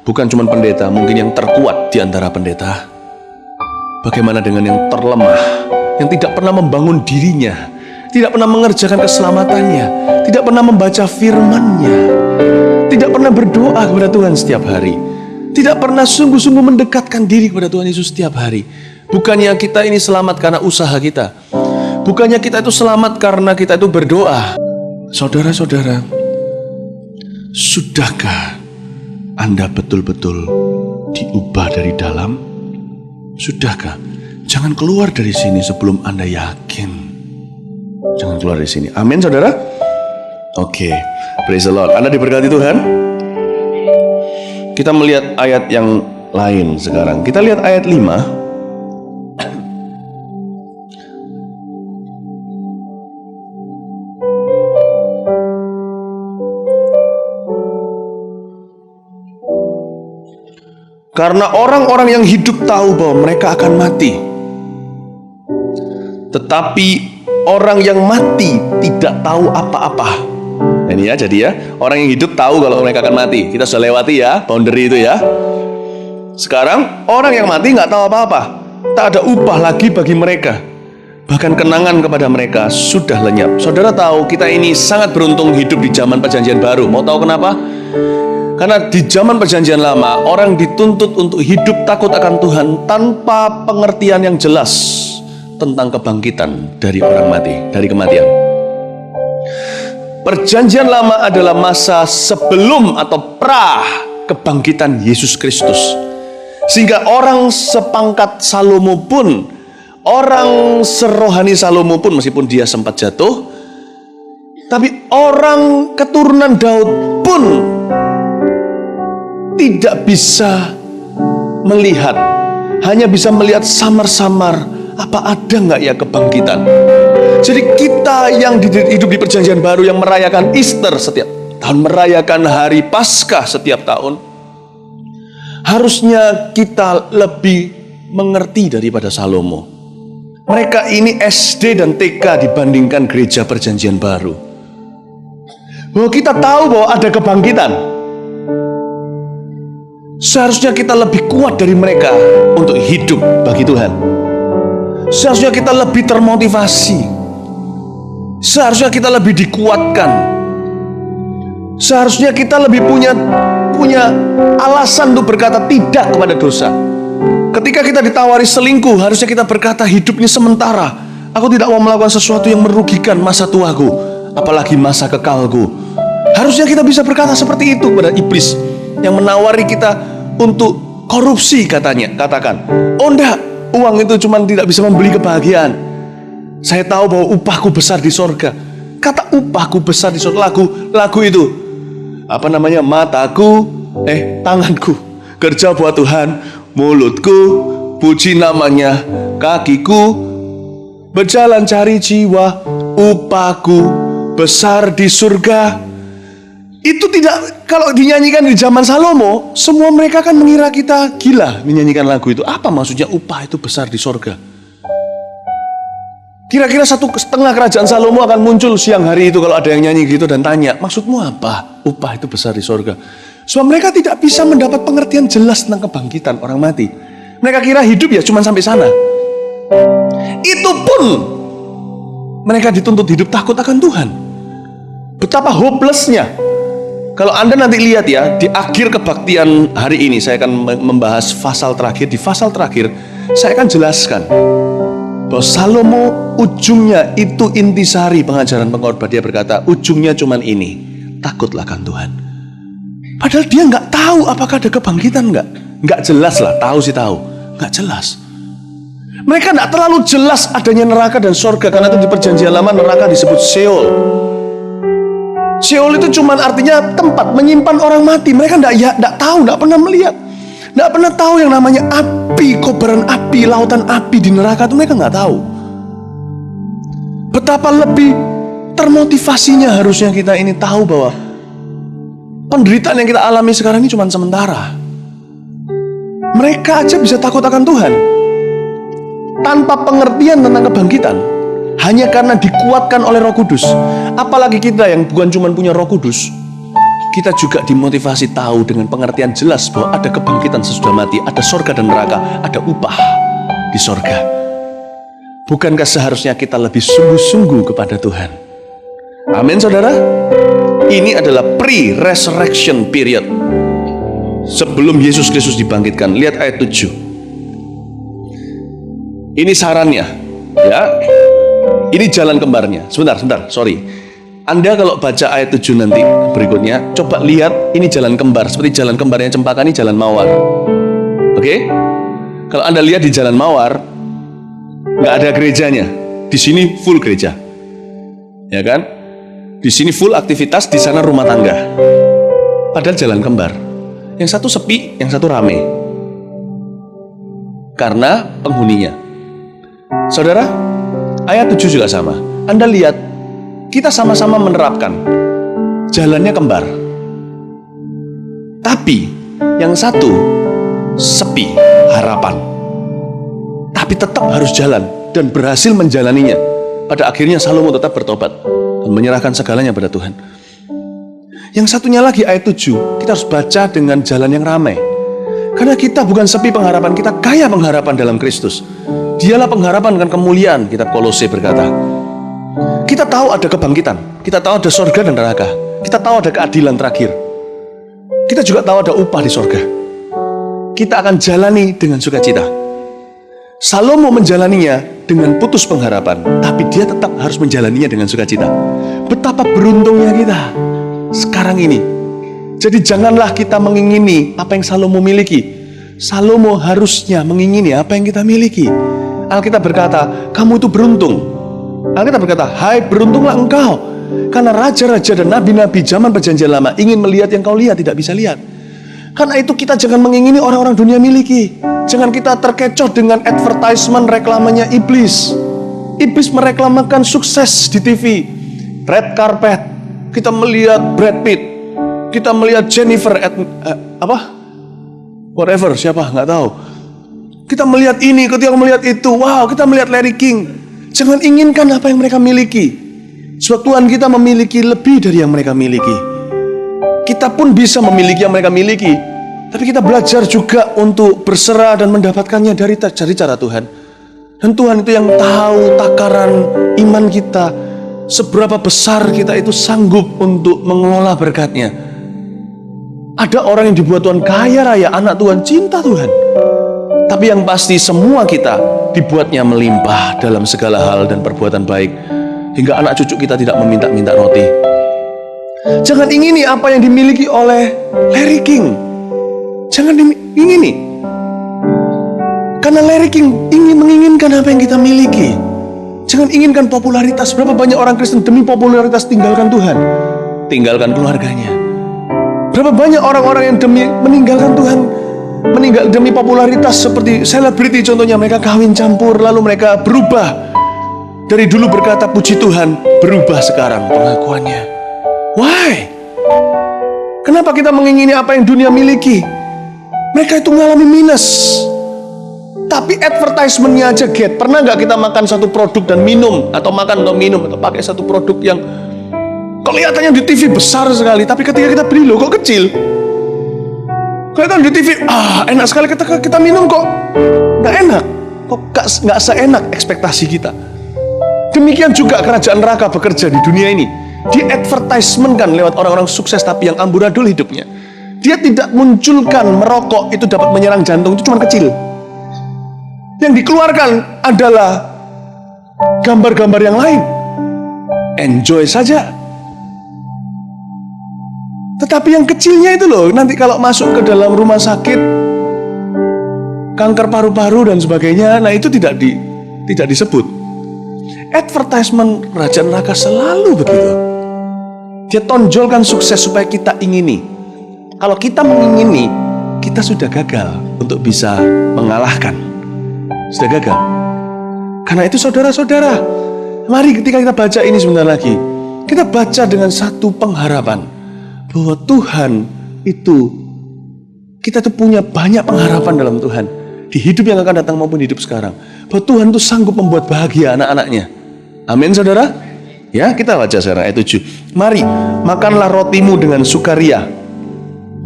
bukan cuma pendeta, mungkin yang terkuat di antara pendeta. Bagaimana dengan yang terlemah, yang tidak pernah membangun dirinya, tidak pernah mengerjakan keselamatannya, tidak pernah membaca firman-Nya, tidak pernah berdoa kepada Tuhan setiap hari, tidak pernah sungguh-sungguh mendekatkan diri kepada Tuhan Yesus setiap hari. Bukannya kita ini selamat karena usaha kita, bukannya kita itu selamat karena kita itu berdoa. Saudara-saudara, sudahkah Anda betul-betul diubah dari dalam? Sudahkah? Jangan keluar dari sini sebelum Anda yakin. Jangan keluar dari sini. Amin, saudara? Oke, praise the Lord. Anda diberkati Tuhan. Kita melihat ayat yang lain sekarang. Kita lihat ayat 5. Karena orang-orang yang hidup tahu bahwa mereka akan mati. Tetapi orang yang mati tidak tahu apa-apa. Nah, ini ya, jadi ya, orang yang hidup tahu kalau mereka akan mati. Kita sudah lewati ya, boundary itu ya. Sekarang orang yang mati nggak tahu apa-apa. Tak ada upah lagi bagi mereka. Bahkan kenangan kepada mereka sudah lenyap. Saudara tahu kita ini sangat beruntung hidup di zaman Perjanjian Baru. Mau tahu kenapa? Karena di zaman Perjanjian Lama, orang dituntut untuk hidup takut akan Tuhan tanpa pengertian yang jelas tentang kebangkitan dari orang mati, dari kematian. Perjanjian Lama adalah masa sebelum atau pra kebangkitan Yesus Kristus. Sehingga orang sepangkat Salomo pun, orang serohani Salomo pun, meskipun dia sempat jatuh, tapi orang keturunan Daud pun tidak bisa melihat, hanya bisa melihat samar-samar apa ada nggak ya kebangkitan. Jadi kita yang hidup di Perjanjian Baru, yang merayakan Easter setiap tahun, merayakan hari Paskah setiap tahun, harusnya kita lebih mengerti daripada Salomo. Mereka ini SD dan TK dibandingkan gereja Perjanjian Baru. Bahwa kita tahu bahwa ada kebangkitan. Seharusnya kita lebih kuat dari mereka untuk hidup bagi Tuhan. Seharusnya kita lebih termotivasi. Seharusnya kita lebih dikuatkan. Seharusnya kita lebih punya alasan untuk berkata tidak kepada dosa. Ketika kita ditawari selingkuh, harusnya kita berkata hidup ini sementara. Aku tidak mau melakukan sesuatu yang merugikan masa tuaku, apalagi masa kekalku. Harusnya kita bisa berkata seperti itu kepada iblis yang menawari kita untuk korupsi, katakan, oh enggak, uang itu cuma tidak bisa membeli kebahagiaan. Saya tahu bahwa upahku besar di sorga. Kata upahku besar di sorga, lagu itu apa namanya, tanganku kerja buat Tuhan, mulutku puji namanya, kakiku berjalan cari jiwa, upahku besar di surga. Itu tidak, kalau dinyanyikan di zaman Salomo, semua mereka kan mengira kita gila menyanyikan lagu itu. Apa maksudnya upah itu besar di sorga? Kira-kira 1/2 kerajaan Salomo akan muncul siang hari itu kalau ada yang nyanyi gitu dan tanya, maksudmu apa? Upah itu besar di sorga. Sebab mereka tidak bisa mendapat pengertian jelas tentang kebangkitan orang mati. Mereka kira hidup ya cuma sampai sana. Itu pun mereka dituntut hidup takut akan Tuhan. Betapa hopelessnya. Kalau Anda nanti lihat ya, di akhir kebaktian hari ini, saya akan membahas pasal terakhir. Di pasal terakhir, saya akan jelaskan bahwa Salomo ujungnya itu intisari pengajaran pengkhotbah. Dia berkata, ujungnya cuman ini, takutlah akan Tuhan. Padahal dia nggak tahu apakah ada kebangkitan nggak jelas lah, tahu sih tahu, nggak jelas. Mereka nggak terlalu jelas adanya neraka dan sorga, karena itu di Perjanjian Lama neraka disebut Sheol. Sheol itu cuma artinya tempat menyimpan orang mati. Mereka tidak tahu, tidak pernah melihat. Nggak pernah tahu yang namanya api, kobaran api, lautan api di neraka itu mereka nggak tahu. Betapa lebih termotivasinya harusnya kita ini tahu bahwa penderitaan yang kita alami sekarang ini cuma sementara. Mereka aja bisa takut akan Tuhan tanpa pengertian tentang kebangkitan, hanya karena dikuatkan oleh Roh Kudus. Apalagi kita yang bukan cuma punya Roh Kudus, kita juga dimotivasi tahu dengan pengertian jelas bahwa ada kebangkitan sesudah mati, ada sorga dan neraka, ada upah di sorga. Bukankah seharusnya kita lebih sungguh-sungguh kepada Tuhan? Amin, saudara. Ini adalah pre-resurrection period, sebelum Yesus Kristus dibangkitkan. Lihat ayat 7. Ini sarannya, ya. Ini jalan kembarnya. Sebentar, sorry. Anda kalau baca ayat 7 nanti berikutnya, coba lihat ini jalan kembar. Seperti jalan kembarnya Cempaka, ini jalan Mawar. Oke? Kalau Anda lihat di jalan Mawar, nggak ada gerejanya. Di sini full gereja. Ya kan? Di sini full aktivitas, di sana rumah tangga. Padahal jalan kembar. Yang satu sepi, yang satu rame. Karena penghuninya. Saudara, ayat 7 juga sama. Anda lihat, kita sama-sama menerapkan jalannya kembar. Tapi yang satu sepi harapan, tapi tetap harus jalan dan berhasil menjalaninya. Pada akhirnya Salomo tetap bertobat dan menyerahkan segalanya pada Tuhan. Yang satunya lagi ayat 7, kita harus baca dengan jalan yang ramai. Karena kita bukan sepi pengharapan, kita kaya pengharapan dalam Kristus. Dialah pengharapan dengan kemuliaan, kitab Kolose berkata. Kita tahu ada kebangkitan, kita tahu ada sorga dan neraka, kita tahu ada keadilan terakhir. Kita juga tahu ada upah di sorga. Kita akan jalani dengan sukacita. Salomo menjalaninya dengan putus pengharapan, tapi dia tetap harus menjalaninya dengan sukacita. Betapa beruntungnya kita sekarang ini. Jadi janganlah kita mengingini apa yang Salomo miliki. Salomo harusnya mengingini apa yang kita miliki. Alkitab berkata, kamu itu beruntung. Alkitab berkata, hai beruntunglah engkau, karena raja-raja dan nabi-nabi zaman perjanjian lama ingin melihat yang kau lihat tidak bisa lihat. Karena itu kita jangan mengingini orang-orang dunia miliki. Jangan kita terkecoh dengan advertisement reklamanya iblis. Iblis mereklamakan sukses di TV, red carpet. Kita melihat Brad Pitt, kita melihat Jennifer whatever, siapa nggak tahu. Kita melihat ini, ketika melihat itu, wow, kita melihat Larry King. Jangan inginkan apa yang mereka miliki, sebab Tuhan kita memiliki lebih dari yang mereka miliki. Kita pun bisa memiliki yang mereka miliki, tapi kita belajar juga untuk berserah dan mendapatkannya dari cara Tuhan. Dan Tuhan itu yang tahu takaran iman kita, seberapa besar kita itu sanggup untuk mengelola berkat-Nya. Ada orang yang dibuat Tuhan kaya raya, anak Tuhan, cinta Tuhan. Tapi yang pasti semua kita dibuatnya melimpah dalam segala hal dan perbuatan baik, hingga anak cucu kita tidak meminta-minta roti. Jangan ingini apa yang dimiliki oleh Larry King. Jangan diingini. Karena Larry King menginginkan apa yang kita miliki. Jangan inginkan popularitas. Berapa banyak orang Kristen demi popularitas tinggalkan Tuhan, tinggalkan keluarganya. Berapa banyak orang-orang yang demi meninggalkan Tuhan, meninggal demi popularitas, seperti selebriti contohnya. Mereka kawin campur, lalu mereka berubah. Dari dulu berkata puji Tuhan, berubah sekarang pengakuannya. Why? Kenapa kita mengingini apa yang dunia miliki? Mereka itu mengalami minus, tapi advertisement-nya aja get. Pernah nggak kita makan satu produk dan minum, atau makan atau minum, atau pakai satu produk yang kelihatannya di TV besar sekali, tapi ketika kita beli loh kok kecil. Kelihatan di TV, enak sekali, ketika kita minum kok nggak enak, kok nggak seenak ekspektasi kita. Demikian juga kerajaan neraka bekerja di dunia ini. Dia advertisement kan lewat orang-orang sukses tapi yang amburadul hidupnya. Dia tidak munculkan merokok itu dapat menyerang jantung, itu cuma kecil. Yang dikeluarkan adalah gambar-gambar yang lain. Enjoy saja. Tetapi yang kecilnya itu loh, nanti kalau masuk ke dalam rumah sakit, kanker paru-paru dan sebagainya, nah itu tidak disebut. Advertisement kerajaan neraka selalu begitu. Dia tonjolkan sukses supaya kita ingini. Kalau kita mengingini kita sudah gagal untuk bisa mengalahkan. Sudah gagal. Karena itu saudara-saudara, mari ketika kita baca ini sebentar lagi, kita baca dengan satu pengharapan bahwa Tuhan itu, kita tuh punya banyak pengharapan dalam Tuhan, di hidup yang akan datang maupun hidup sekarang, bahwa Tuhan tuh sanggup membuat bahagia anak-anaknya. Amin saudara. Ya, kita baca sekarang ayat 7. Mari, makanlah rotimu dengan sukaria,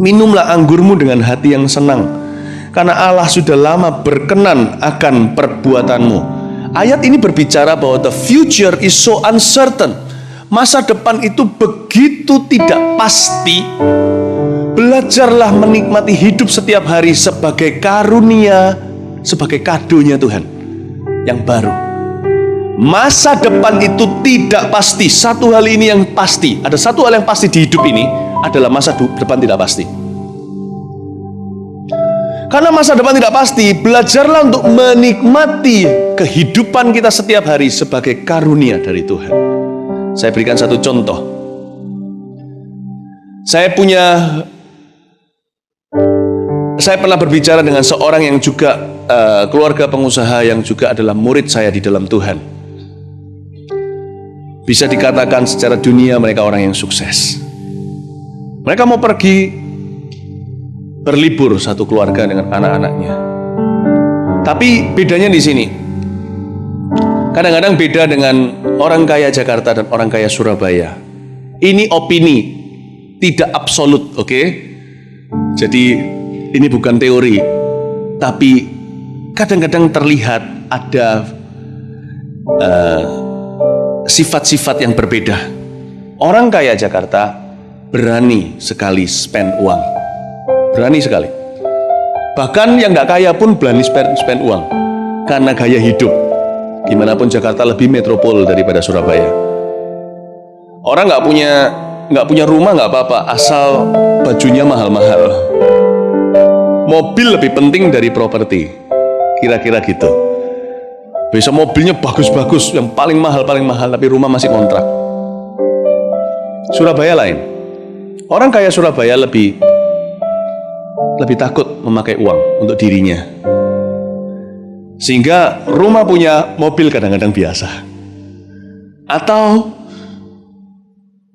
minumlah anggurmu dengan hati yang senang, karena Allah sudah lama berkenan akan perbuatanmu. Ayat ini berbicara bahwa the future is so uncertain. Masa depan itu begitu tidak pasti. Belajarlah menikmati hidup setiap hari sebagai karunia, sebagai kadonya Tuhan yang baru. Masa depan itu tidak pasti. Satu hal ini yang pasti. Ada satu hal yang pasti di hidup ini adalah masa depan tidak pasti. Karena masa depan tidak pasti, belajarlah untuk menikmati kehidupan kita setiap hari sebagai karunia dari Tuhan. Saya berikan satu contoh. Saya pernah berbicara dengan seorang yang juga keluarga pengusaha yang juga adalah murid saya di dalam Tuhan. Bisa dikatakan secara dunia mereka orang yang sukses. Mereka mau pergi berlibur satu keluarga dengan anak-anaknya. Tapi bedanya di sini. Kadang-kadang beda dengan orang kaya Jakarta dan orang kaya Surabaya. Ini opini, tidak absolut, oke? Jadi ini bukan teori, tapi kadang-kadang terlihat ada sifat-sifat yang berbeda. Orang kaya Jakarta berani sekali spend uang. Berani sekali. Bahkan yang nggak kaya pun berani spend uang. Karena gaya hidup. Gimana pun Jakarta lebih metropol daripada Surabaya. Orang nggak punya rumah nggak apa-apa, asal bajunya mahal-mahal. Mobil lebih penting dari properti. Kira-kira gitu. Bisa mobilnya bagus-bagus, yang paling mahal, tapi rumah masih kontrak. Surabaya lain. Orang kaya Surabaya lebih takut memakai uang untuk dirinya. Sehingga rumah punya, mobil kadang-kadang biasa.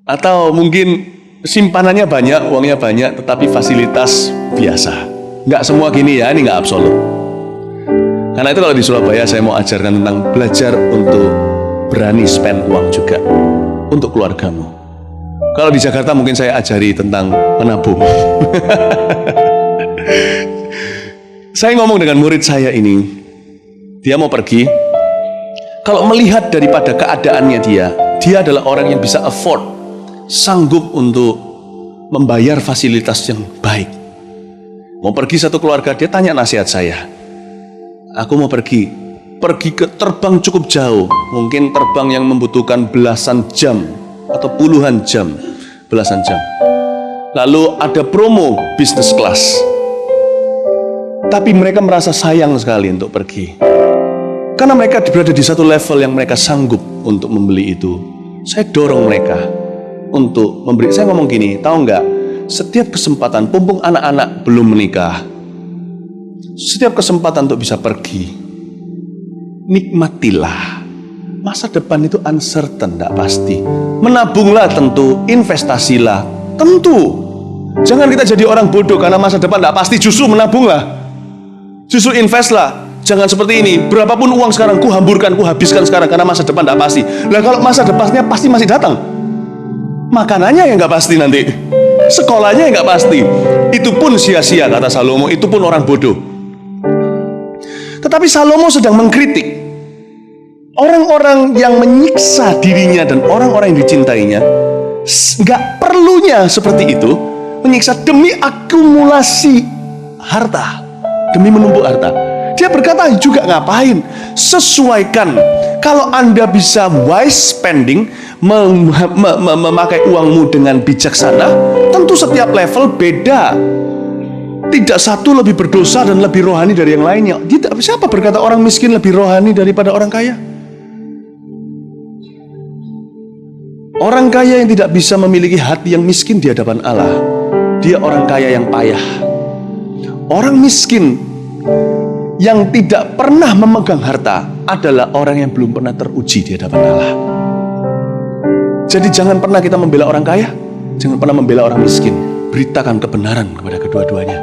Atau mungkin simpanannya banyak, uangnya banyak, tetapi fasilitas biasa. Nggak semua gini ya, ini nggak absolut. Karena itu kalau di Surabaya saya mau ajarkan tentang belajar untuk berani spend uang juga untuk keluargamu. Kalau di Jakarta mungkin saya ajari tentang menabung. Saya ngomong dengan murid saya ini, dia mau pergi. Kalau melihat daripada keadaannya dia adalah orang yang bisa afford, sanggup untuk membayar fasilitas yang baik. Mau pergi satu keluarga, dia tanya nasihat saya. Aku mau pergi ke terbang cukup jauh, mungkin terbang yang membutuhkan belasan jam atau puluhan jam, belasan jam. Lalu ada promo business class. Tapi mereka merasa sayang sekali untuk pergi. Karena mereka berada di satu level yang mereka sanggup untuk membeli itu. Saya dorong mereka untuk memberi. Saya ngomong gini, tahu nggak? Setiap kesempatan, mumpung anak-anak belum menikah, setiap kesempatan untuk bisa pergi, nikmatilah. Masa depan itu uncertain, tidak pasti. Menabunglah tentu, investasilah tentu. Jangan kita jadi orang bodoh karena masa depan tidak pasti, justru menabunglah. Justru invest lah. Jangan seperti ini. Berapapun uang sekarang ku hamburkan, ku habiskan sekarang karena masa depan tidak pasti. Nah kalau masa depannya pasti masih datang, makanannya yang nggak pasti nanti, sekolahnya yang nggak pasti. Itu pun sia-sia kata Salomo. Itu pun orang bodoh. Tetapi Salomo sedang mengkritik orang-orang yang menyiksa dirinya dan orang-orang yang dicintainya. Nggak perlunya seperti itu, menyiksa demi akumulasi harta, demi menumpuk harta. Dia berkata juga ngapain? Sesuaikan. Kalau Anda bisa wise spending, memakai uangmu dengan bijaksana, tentu setiap level beda. Tidak satu lebih berdosa dan lebih rohani dari yang lainnya. Siapa berkata orang miskin lebih rohani daripada orang kaya? Orang kaya yang tidak bisa memiliki hati yang miskin di hadapan Allah, dia orang kaya yang payah. Orang miskin yang tidak pernah memegang harta adalah orang yang belum pernah teruji di hadapan Allah. Jadi jangan pernah kita membela orang kaya, jangan pernah membela orang miskin. Beritakan kebenaran kepada kedua-duanya.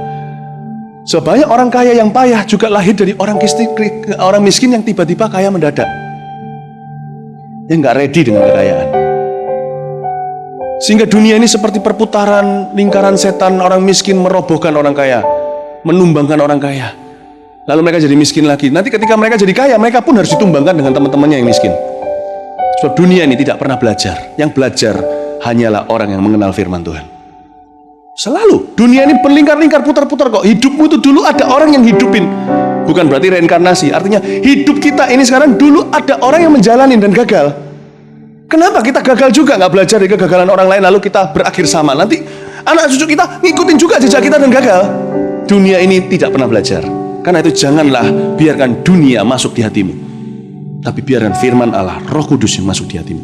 Sebanyak orang kaya yang payah juga lahir dari orang miskin yang tiba-tiba kaya mendadak, yang gak ready dengan kekayaan. Sehingga dunia ini seperti perputaran lingkaran setan. Orang miskin merobohkan orang kaya, menumbangkan orang kaya, lalu mereka jadi miskin lagi. Nanti ketika mereka jadi kaya, mereka pun harus ditumbangkan dengan teman-temannya yang miskin. Sebab dunia ini tidak pernah belajar. Yang belajar hanyalah orang yang mengenal firman Tuhan. Selalu dunia ini berlingkar-lingkar, putar-putar kok. Hidupmu itu dulu ada orang yang hidupin. Bukan berarti reinkarnasi. Artinya hidup kita ini sekarang dulu ada orang yang menjalani dan gagal. Kenapa kita gagal juga? Nggak belajar dari kegagalan orang lain lalu kita berakhir sama. Nanti anak cucu kita ngikutin juga jejak kita dan gagal. Dunia ini tidak pernah belajar. Karena itu janganlah biarkan dunia masuk di hatimu, tapi biarkan firman Allah, Roh Kudus yang masuk di hatimu.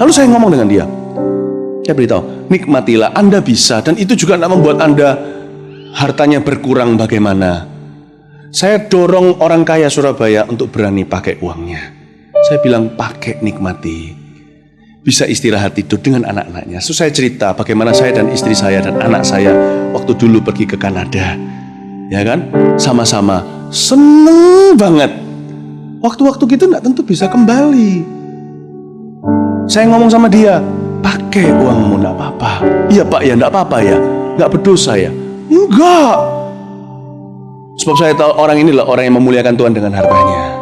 Lalu saya ngomong dengan dia, saya beritahu, nikmatilah, Anda bisa. Dan itu juga tidak membuat Anda hartanya berkurang bagaimana. Saya dorong orang kaya Surabaya untuk berani pakai uangnya. Saya bilang pakai, nikmati. Bisa istirahat tidur dengan anak-anaknya. So, saya cerita bagaimana saya dan istri saya dan anak saya waktu dulu pergi ke Kanada. Ya kan? Sama-sama seneng banget. Waktu-waktu gitu gak tentu bisa kembali. Saya ngomong sama dia, pakai uangmu, gak apa-apa. Iya Pak, ya gak apa-apa ya. Gak berdosa ya. Enggak. Sebab saya tahu orang inilah orang yang memuliakan Tuhan dengan hartanya.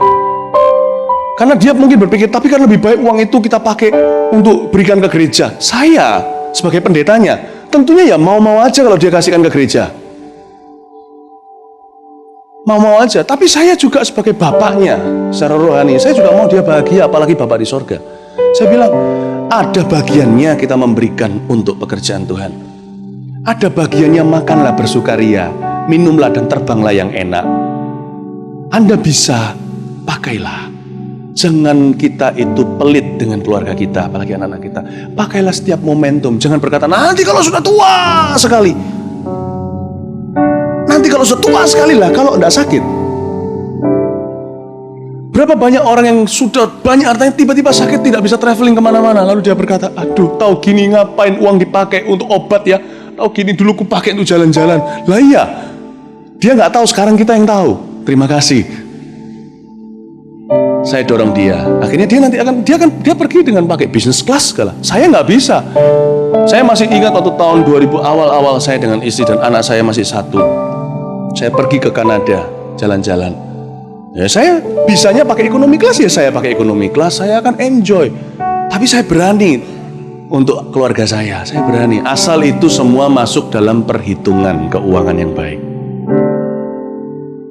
Karena dia mungkin berpikir, tapi kan lebih baik uang itu kita pakai untuk berikan ke gereja. Saya sebagai pendetanya tentunya ya mau-mau aja kalau dia kasihkan ke gereja. Mau-mau aja. Tapi saya juga sebagai bapaknya secara rohani, saya juga mau dia bahagia, apalagi Bapak di sorga. Saya bilang, ada bagiannya kita memberikan untuk pekerjaan Tuhan. Ada bagiannya makanlah bersukaria, minumlah dan terbanglah yang enak. Anda bisa, pakailah. Jangan kita itu pelit dengan keluarga kita, apalagi anak-anak kita. Pakailah setiap momentum. Jangan berkata, nanti kalau sudah tua sekali. Nanti kalau sudah tua sekali lah, kalau tidak sakit. Berapa banyak orang yang sudah banyak hartanya tiba-tiba sakit, tidak bisa traveling kemana-mana. Lalu dia berkata, aduh, tahu gini ngapain uang dipakai untuk obat ya. Tahu gini dulu ku pakai untuk jalan-jalan. Lah iya, dia nggak tahu, sekarang kita yang tahu. Terima kasih. Saya dorong dia. Akhirnya dia nanti dia pergi dengan pakai business class segala. Saya nggak bisa. Saya masih ingat waktu tahun 2000 awal-awal saya dengan istri dan anak saya masih satu. Saya pergi ke Kanada jalan-jalan. Ya saya bisanya pakai ekonomi kelas, ya saya pakai ekonomi kelas. Saya akan enjoy. Tapi saya berani untuk keluarga saya. Saya berani. Asal itu semua masuk dalam perhitungan keuangan yang baik.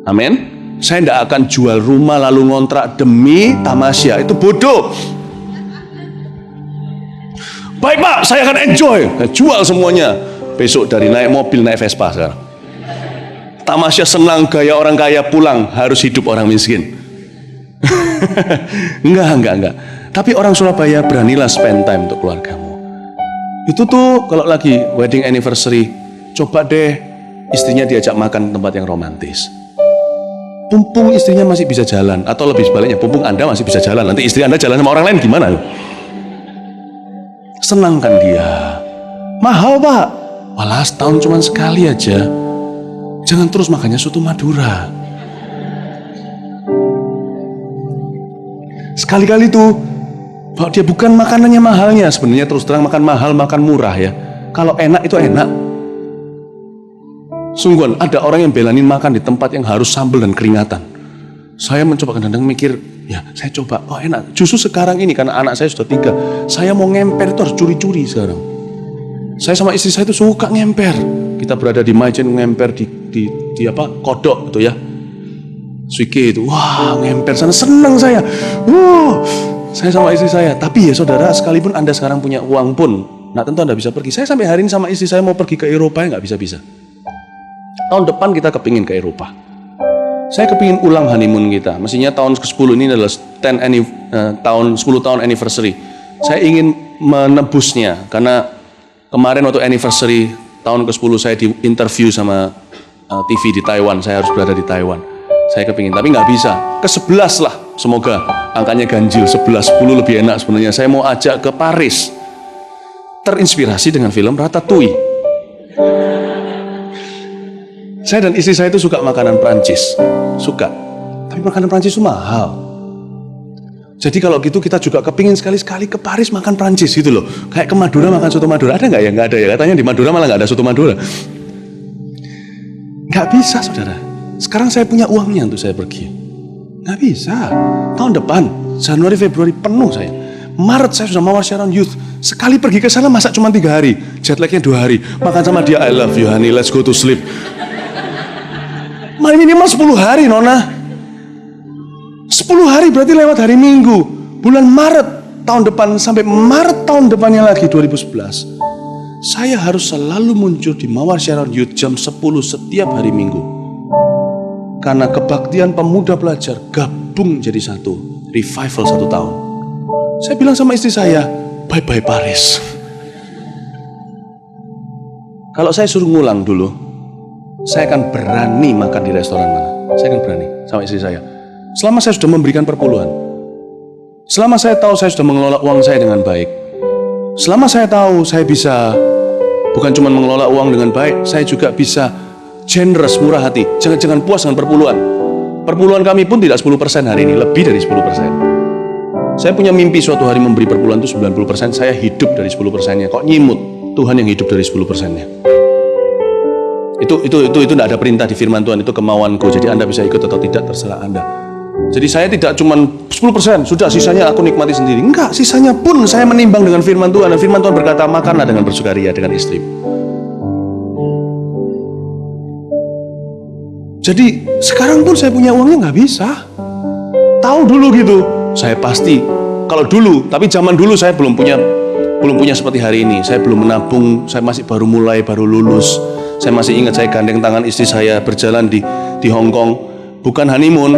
Amin. Saya tidak akan jual rumah lalu ngontrak demi tamasya. Itu bodoh. Baik Pak, saya akan enjoy. Saya jual semuanya. Besok dari naik mobil, naik Vespa sekarang. Tamasya senang, gaya orang kaya, pulang harus hidup orang miskin. Enggak. Tapi orang Surabaya, beranilah spend time untuk keluargamu. Itu tuh kalau lagi wedding anniversary, coba deh istrinya diajak makan tempat yang romantis. Pumpung istrinya masih bisa jalan, atau lebih sebaliknya, pumpung Anda masih bisa jalan, nanti istri Anda jalan sama orang lain gimana? Senangkan dia. Mahal Pak, walah setahun cuma sekali aja. Jangan terus makannya soto Madura. Sekali-kali tuh, bahwa dia bukan makanannya mahalnya. Sebenarnya terus terang makan mahal, makan murah ya. Kalau enak itu enak. Sungguhan ada orang yang belanin makan di tempat yang harus sambal dan keringatan. Saya mencoba, kadang-kadang mikir, ya saya coba, oh enak. Justru sekarang ini karena anak saya sudah 3, saya mau ngemper itu harus curi-curi sekarang. Saya sama istri saya itu suka ngemper. Kita berada di Majen ngemper di apa kodok itu ya, Suike itu, wah ngemper sana senang saya. Saya sama istri saya. Tapi ya saudara, sekalipun Anda sekarang punya uang pun, nah tentu Anda bisa pergi. Saya sampai hari ini sama istri saya mau pergi ke Eropa ya nggak bisa. Tahun depan kita kepingin ke Eropa. Saya kepingin ulang honeymoon kita. Mestinya tahun ke-10 ini adalah 10 tahun anniversary. Saya ingin menebusnya karena kemarin waktu anniversary tahun ke-10 saya di interview sama TV di Taiwan, saya harus berada di Taiwan. Saya kepingin, tapi nggak bisa. Ke-11 lah, semoga angkanya ganjil, 11, 10 lebih enak sebenarnya. Saya mau ajak ke Paris, terinspirasi dengan film Ratatouille. Saya dan istri saya itu suka makanan Prancis, suka. Tapi makanan Prancis itu mahal. Jadi kalau gitu kita juga kepingin sekali-sekali ke Paris makan Prancis gitu loh. Kayak ke Madura makan soto Madura, ada nggak ya? Nggak ada ya, katanya di Madura malah nggak ada soto Madura. Nggak bisa saudara. Sekarang saya punya uangnya untuk saya pergi. Nggak bisa. Tahun depan, Januari, Februari penuh saya. Maret saya sudah mawar siaran youth. Sekali pergi ke sana masa cuma 3 hari. Jet lagnya 2 hari. Makan sama dia, I love you honey, let's go to sleep. Minimal 10 hari Nona. 10 hari berarti lewat hari Minggu. Bulan Maret tahun depan sampai Maret tahun depannya lagi 2011. Saya harus selalu muncul di Mawar Siaran Youth jam 10 setiap hari Minggu. Karena kebaktian pemuda pelajar gabung jadi satu. Revival 1 tahun. Saya bilang sama istri saya, bye-bye Paris. Kalau saya suruh ngulang dulu, saya akan berani makan di restoran mana. Saya akan berani sama istri saya. Selama saya sudah memberikan perpuluhan. Selama saya tahu saya sudah mengelola uang saya dengan baik. Selama saya tahu saya bisa bukan cuma mengelola uang dengan baik, saya juga bisa generous, murah hati. Jangan puas dengan perpuluhan. Perpuluhan kami pun tidak 10% hari ini, lebih dari 10%. Saya punya mimpi suatu hari memberi perpuluhan itu 90%, saya hidup dari 10%-nya. Kok nyimut? Tuhan yang hidup dari 10%-nya. Itu tidak ada perintah di firman Tuhan, itu kemauanku. Jadi Anda bisa ikut atau tidak, terserah Anda. Jadi saya tidak cuma 10%, sudah sisanya aku nikmati sendiri. Enggak, sisanya pun saya menimbang dengan firman Tuhan. Dan firman Tuhan berkata, makanlah dengan bersukaria dengan istrimu. Jadi sekarang pun saya punya uangnya nggak bisa. Tahu dulu gitu, saya pasti. Kalau dulu, tapi zaman dulu saya belum punya seperti hari ini. Saya belum menabung, saya masih baru mulai, baru lulus. Saya masih ingat saya gandeng tangan istri saya berjalan di Hong Kong, bukan honeymoon,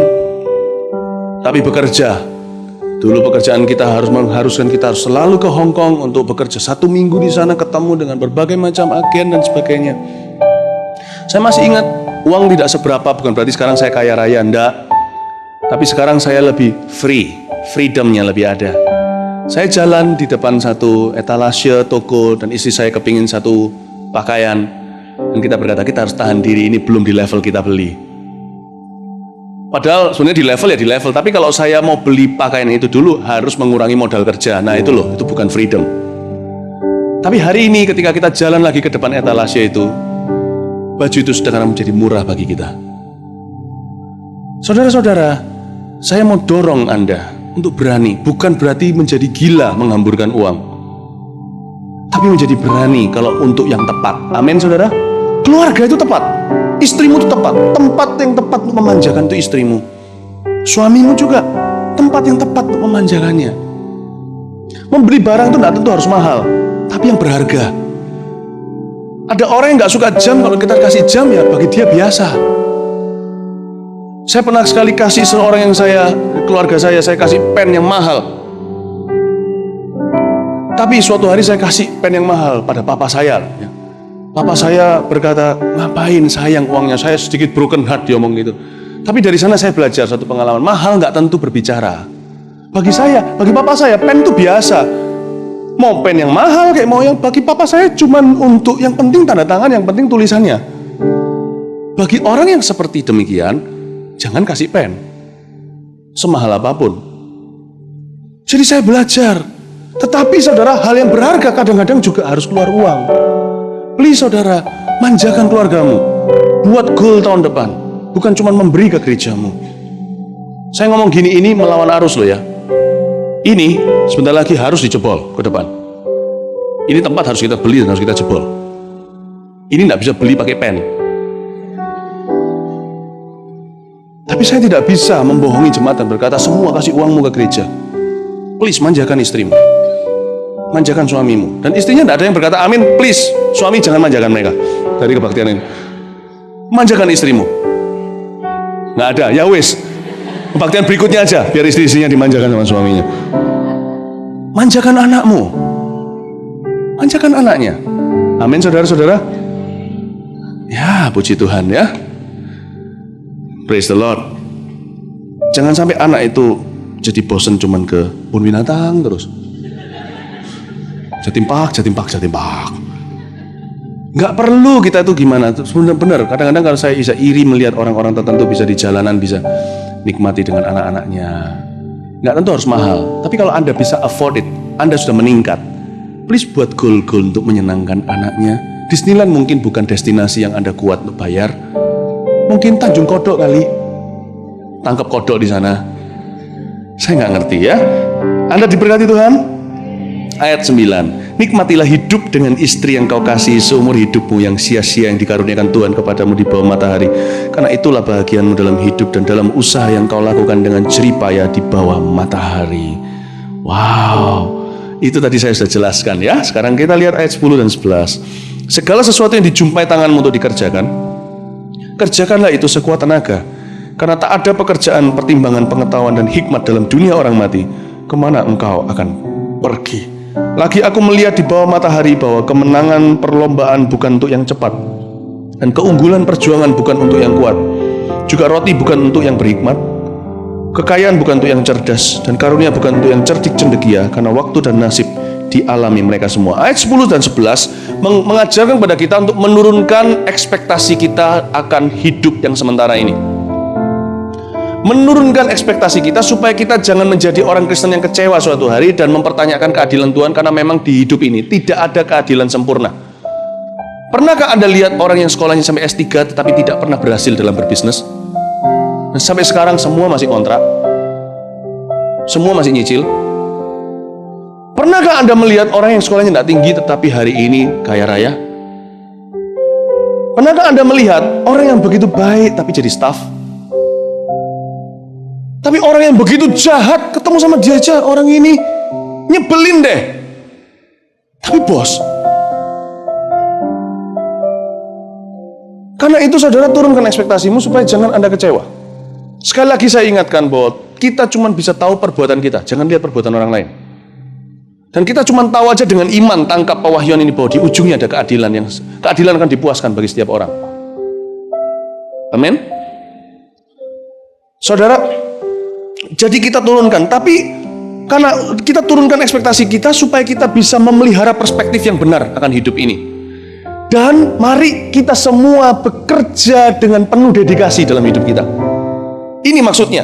tapi bekerja. Dulu pekerjaan kita mengharuskan kita harus selalu ke Hong Kong untuk bekerja 1 minggu di sana, ketemu dengan berbagai macam agen dan sebagainya. Saya masih ingat. Uang tidak seberapa, bukan berarti sekarang saya kaya raya, enggak. Tapi sekarang saya lebih free, freedomnya lebih ada. Saya jalan di depan satu etalase toko dan istri saya kepingin satu pakaian. Dan kita berkata, kita harus tahan diri, ini belum di level kita beli. Padahal sebenarnya di level, tapi kalau saya mau beli pakaian itu dulu harus mengurangi modal kerja. Nah itu loh, itu bukan freedom. Tapi hari ini ketika kita jalan lagi ke depan etalase itu, baju itu sudah menjadi murah bagi kita. Saudara-saudara, saya mau dorong Anda untuk berani, bukan berarti menjadi gila menghamburkan uang, tapi menjadi berani kalau untuk yang tepat. Amin saudara. Keluarga itu tepat, istrimu itu tepat, tempat yang tepat untuk memanjakan itu istrimu. Suamimu juga tempat yang tepat untuk memanjakannya. Membeli barang itu tidak tentu harus mahal, tapi yang berharga. Ada orang yang nggak suka jam, kalau kita kasih jam ya bagi dia biasa. Saya pernah sekali kasih seorang yang keluarga saya kasih pen yang mahal. Tapi suatu hari saya kasih pen yang mahal pada papa saya. Papa saya berkata, ngapain sayang uangnya, saya sedikit broken heart, dia ngomong gitu. Tapi dari sana saya belajar satu pengalaman, mahal nggak tentu berbicara. Bagi papa saya, pen itu biasa. Mau pen yang mahal kayak mau yang, bagi papa saya cuman untuk yang penting tanda tangan, yang penting tulisannya. Bagi orang yang seperti demikian, jangan kasih pen semahal apapun. Jadi saya belajar. Tetapi saudara, hal yang berharga kadang-kadang juga harus keluar uang. Please saudara, manjakan keluargamu. Buat goal tahun depan, bukan cuma memberi ke gerejamu. Saya ngomong gini, ini melawan arus loh ya. Ini sebentar lagi harus dijebol ke depan. Ini tempat harus kita beli dan harus kita jebol. Ini tidak bisa beli pakai pen. Tapi saya tidak bisa membohongi jemaat dan berkata semua kasih uangmu ke gereja. Please manjakan istrimu, manjakan suamimu. Dan istrinya tidak ada yang berkata amin. Please suami jangan manjakan mereka. Dari kebaktian ini, manjakan istrimu. Nggak ada. Ya wis, kebaktian berikutnya aja biar istri-istrinya dimanjakan sama suaminya. Manjakan anakmu, manjakan anaknya. Amin saudara-saudara. Ya, puji Tuhan ya. Praise the Lord. Jangan sampai anak itu jadi bosen cuman ke kebun binatang terus. Jatim Park. Nggak perlu kita itu gimana. Benar-benar kadang-kadang kalau saya bisa iri melihat orang-orang tertentu bisa di jalanan, bisa nikmati dengan anak-anaknya. Nggak tentu harus mahal, tapi kalau Anda bisa afford it, Anda sudah meningkat, please buat goal-goal untuk menyenangkan anaknya. Disneyland mungkin bukan destinasi yang Anda kuat untuk bayar. Mungkin Tanjung Kodok kali. Tangkap kodok di sana. Saya nggak ngerti ya. Anda diberkati Tuhan. Ayat 9. Nikmatilah hidup dengan istri yang kau kasih seumur hidupmu yang sia-sia yang dikaruniakan Tuhan kepadamu di bawah matahari. Karena itulah bahagianmu dalam hidup dan dalam usaha yang kau lakukan dengan jerih payah di bawah matahari. Wow. Itu tadi saya sudah jelaskan ya. Sekarang kita lihat ayat 10 dan 11. Segala sesuatu yang dijumpai tanganmu untuk dikerjakan, kerjakanlah itu sekuat tenaga. Karena tak ada pekerjaan, pertimbangan, pengetahuan, dan hikmat dalam dunia orang mati. Kemana engkau akan pergi? Lagi aku melihat di bawah matahari bahwa kemenangan perlombaan bukan untuk yang cepat, dan keunggulan perjuangan bukan untuk yang kuat. Juga roti bukan untuk yang berhikmat, kekayaan bukan untuk yang cerdas, dan karunia bukan untuk yang cerdik cendekia. Karena waktu dan nasib dialami mereka semua. Ayat 10 dan 11 mengajarkan kepada kita untuk menurunkan ekspektasi kita akan hidup yang sementara ini. Menurunkan ekspektasi kita supaya kita jangan menjadi orang Kristen yang kecewa suatu hari dan mempertanyakan keadilan Tuhan, karena memang di hidup ini tidak ada keadilan sempurna. Pernahkah Anda lihat orang yang sekolahnya sampai S3 tetapi tidak pernah berhasil dalam berbisnis? Dan sampai sekarang semua masih kontrak, semua masih nyicil. Pernahkah Anda melihat orang yang sekolahnya tidak tinggi tetapi hari ini kaya raya? Pernahkah Anda melihat orang yang begitu baik tapi jadi staff? Tapi orang yang begitu jahat, ketemu sama dia aja, orang ini nyebelin deh, tapi bos. Karena itu saudara, turunkan ekspektasimu supaya jangan Anda kecewa. Sekali lagi saya ingatkan bahwa kita cuma bisa tahu perbuatan kita, jangan lihat perbuatan orang lain. Dan kita cuma tahu aja dengan iman, tangkap pewahyuan ini bahwa di ujungnya ada keadilan, yang keadilan akan dipuaskan bagi setiap orang. Amin. Saudara, jadi kita turunkan, tapi karena kita turunkan ekspektasi kita supaya kita bisa memelihara perspektif yang benar akan hidup ini. Dan mari kita semua bekerja dengan penuh dedikasi dalam hidup kita. Ini maksudnya,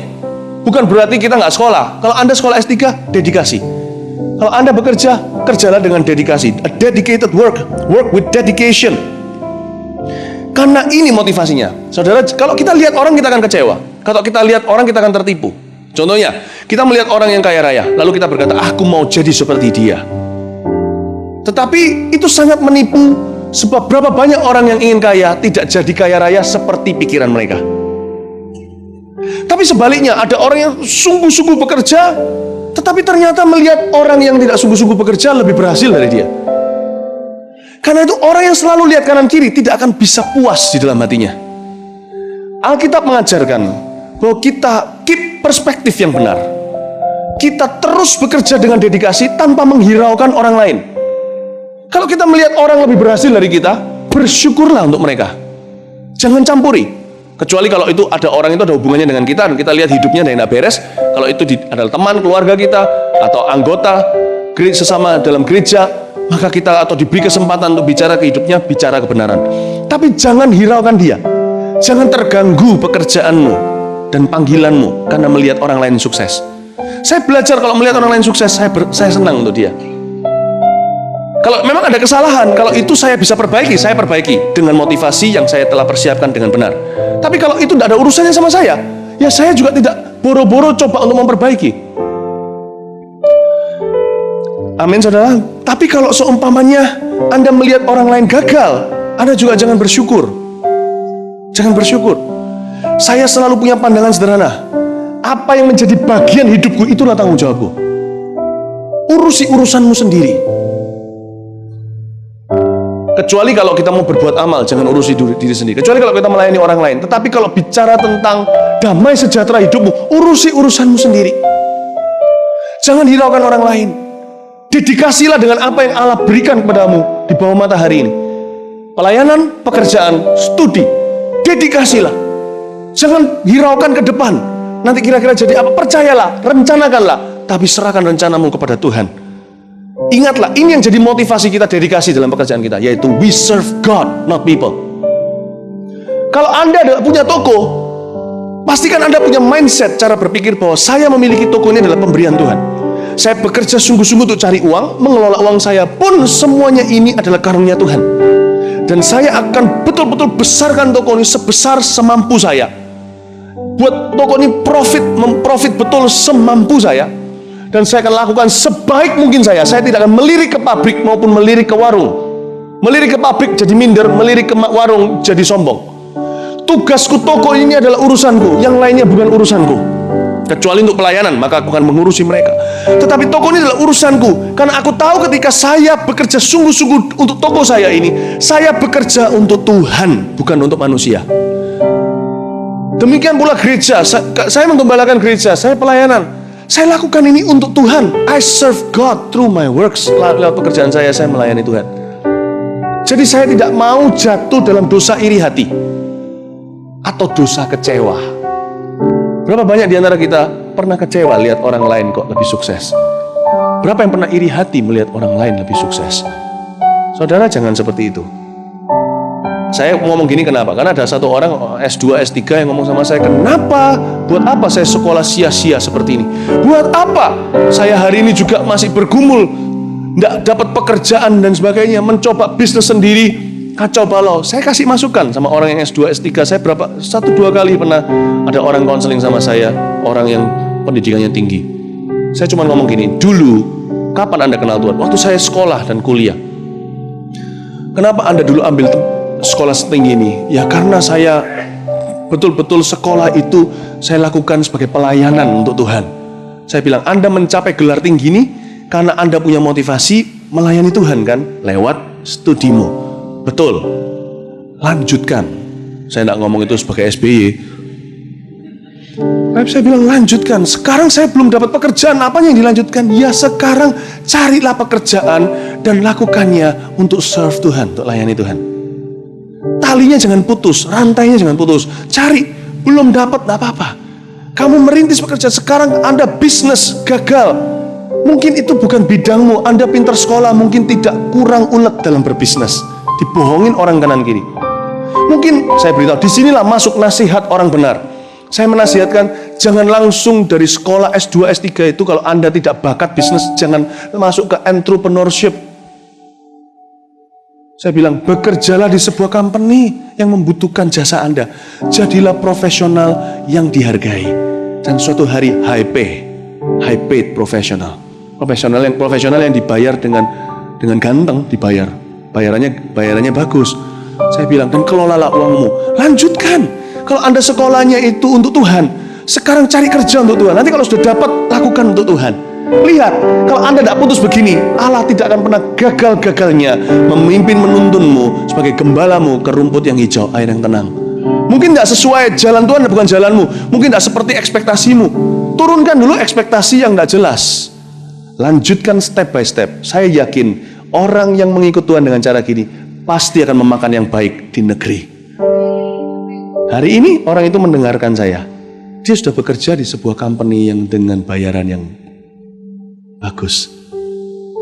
bukan berarti kita nggak sekolah. Kalau Anda sekolah S3, dedikasi. Kalau Anda bekerja, kerjalah dengan dedikasi. A dedicated work with dedication. Karena ini motivasinya. Saudara, kalau kita lihat orang, kita akan kecewa. Kalau kita lihat orang, kita akan tertipu. Contohnya, kita melihat orang yang kaya raya, lalu kita berkata, aku mau jadi seperti dia. Tetapi itu sangat menipu, sebab berapa banyak orang yang ingin kaya, tidak jadi kaya raya seperti pikiran mereka. Tapi sebaliknya, ada orang yang sungguh-sungguh bekerja, tetapi ternyata melihat orang yang tidak sungguh-sungguh bekerja lebih berhasil dari dia. Karena itu orang yang selalu lihat kanan kiri tidak akan bisa puas di dalam hatinya. Alkitab mengajarkan bahwa kita keep perspektif yang benar. Kita terus bekerja dengan dedikasi tanpa menghiraukan orang lain. Kalau kita melihat orang lebih berhasil dari kita, bersyukurlah untuk mereka. Jangan campuri. Kecuali kalau itu ada orang itu ada hubungannya dengan kita dan kita lihat hidupnya tidak beres. Kalau itu adalah teman keluarga kita atau anggota sesama dalam gereja, maka kita atau diberi kesempatan untuk bicara ke hidupnya, bicara kebenaran. Tapi jangan hiraukan dia. Jangan terganggu pekerjaanmu dan panggilanmu karena melihat orang lain sukses. Saya belajar kalau melihat orang lain sukses, saya senang untuk dia. Kalau memang ada kesalahan, kalau itu saya bisa perbaiki, saya perbaiki dengan motivasi yang saya telah persiapkan dengan benar. Tapi kalau itu tidak ada urusannya sama saya, ya saya juga tidak boro-boro coba untuk memperbaiki. Amin, saudara. Tapi kalau seumpamanya Anda melihat orang lain gagal, Anda juga jangan bersyukur. Jangan bersyukur. Saya selalu punya pandangan sederhana. Apa yang menjadi bagian hidupku, itulah tanggung jawabku. Urusi urusanmu sendiri. Kecuali kalau kita mau berbuat amal, jangan urusi diri sendiri. Kecuali kalau kita melayani orang lain. Tetapi kalau bicara tentang damai sejahtera hidupmu, urusi urusanmu sendiri. Jangan hiraukan orang lain. Dedikasilah dengan apa yang Allah berikan kepadamu di bawah matahari ini. Pelayanan, pekerjaan, studi, dedikasilah. Jangan hiraukan ke depan. Nanti kira-kira jadi apa? Percayalah, rencanakanlah, tapi serahkan rencanamu kepada Tuhan. Ingatlah, ini yang jadi motivasi kita dedikasi dalam pekerjaan kita, yaitu we serve God, not people. Kalau Anda punya toko, pastikan Anda punya mindset, cara berpikir bahwa saya memiliki toko ini adalah pemberian Tuhan. Saya bekerja sungguh-sungguh untuk cari uang, mengelola uang saya pun semuanya ini adalah karunia Tuhan. Dan saya akan betul-betul besarkan toko ini sebesar semampu saya. Buat toko ini memprofit betul semampu saya. Dan saya akan lakukan sebaik mungkin saya. Saya tidak akan melirik ke pabrik maupun melirik ke warung. Melirik ke pabrik jadi minder, melirik ke warung jadi sombong. Tugasku toko ini adalah urusanku, yang lainnya bukan urusanku. Kecuali untuk pelayanan, maka aku akan mengurusi mereka. Tetapi toko ini adalah urusanku, karena aku tahu ketika saya bekerja sungguh-sungguh untuk toko saya ini, saya bekerja untuk Tuhan, bukan untuk manusia. Demikian pula gereja, saya menggembalakan gereja, saya pelayanan. Saya lakukan ini untuk Tuhan. I serve God through my works. Lewat pekerjaan saya melayani Tuhan. Jadi saya tidak mau jatuh dalam dosa iri hati atau dosa kecewa. Berapa banyak di antara kita pernah kecewa lihat orang lain kok lebih sukses? Berapa yang pernah iri hati melihat orang lain lebih sukses? Saudara, jangan seperti itu. Saya ngomong gini kenapa? Karena ada satu orang S2, S3 yang ngomong sama saya, kenapa? Buat apa saya sekolah sia-sia seperti ini? Buat apa? Saya hari ini juga masih bergumul, nggak dapat pekerjaan dan sebagainya, mencoba bisnis sendiri, kacau balau. Saya kasih masukan sama orang yang S2, S3. Saya 1-2 kali pernah ada orang konseling sama saya, orang yang pendidikannya tinggi. Saya cuma ngomong gini, dulu kapan Anda kenal Tuhan? Waktu saya sekolah dan kuliah. Kenapa Anda dulu ambil sekolah setinggi ini? Ya karena saya betul-betul sekolah itu saya lakukan sebagai pelayanan untuk Tuhan. Saya bilang, Anda mencapai gelar tinggi ini karena Anda punya motivasi melayani Tuhan kan? Lewat studimu. Betul, lanjutkan. Saya tidak ngomong itu sebagai SBY. Tapi saya bilang lanjutkan. Sekarang saya belum dapat pekerjaan, apa yang dilanjutkan? Ya sekarang carilah pekerjaan dan lakukannya untuk serve Tuhan, untuk layani Tuhan. Talinya jangan putus, rantainya jangan putus. Cari, belum dapat, tidak apa-apa. Kamu merintis pekerjaan, sekarang Anda bisnis gagal. Mungkin itu bukan bidangmu. Anda pintar sekolah, mungkin tidak, kurang ulet dalam berbisnis. Dibohongin orang kanan kiri. Mungkin saya beritahu, disinilah masuk nasihat orang benar. Saya menasihatkan, jangan langsung dari sekolah S2, S3 itu, kalau Anda tidak bakat bisnis, jangan masuk ke entrepreneurship. Saya bilang, bekerjalah di sebuah company yang membutuhkan jasa Anda. Jadilah profesional yang dihargai. Dan suatu hari high paid profesional. Profesional yang dibayar dengan ganteng, dibayar. Bayarannya bagus. Saya bilang, dan kelolalah uangmu. Lanjutkan. Kalau Anda sekolahnya itu untuk Tuhan, sekarang cari kerja untuk Tuhan. Nanti kalau sudah dapat, lakukan untuk Tuhan. Lihat, kalau Anda tidak putus begini, Allah tidak akan pernah gagal-gagalnya memimpin menuntunmu sebagai gembalamu ke rumput yang hijau, air yang tenang. Mungkin tidak sesuai jalan Tuhan, bukan jalanmu. Mungkin tidak seperti ekspektasimu. Turunkan dulu ekspektasi yang tidak jelas. Lanjutkan step by step. Saya yakin orang yang mengikut Tuhan dengan cara gini pasti akan memakan yang baik di negeri. Hari ini orang itu mendengarkan saya. Dia sudah bekerja di sebuah company yang dengan bayaran yang bagus.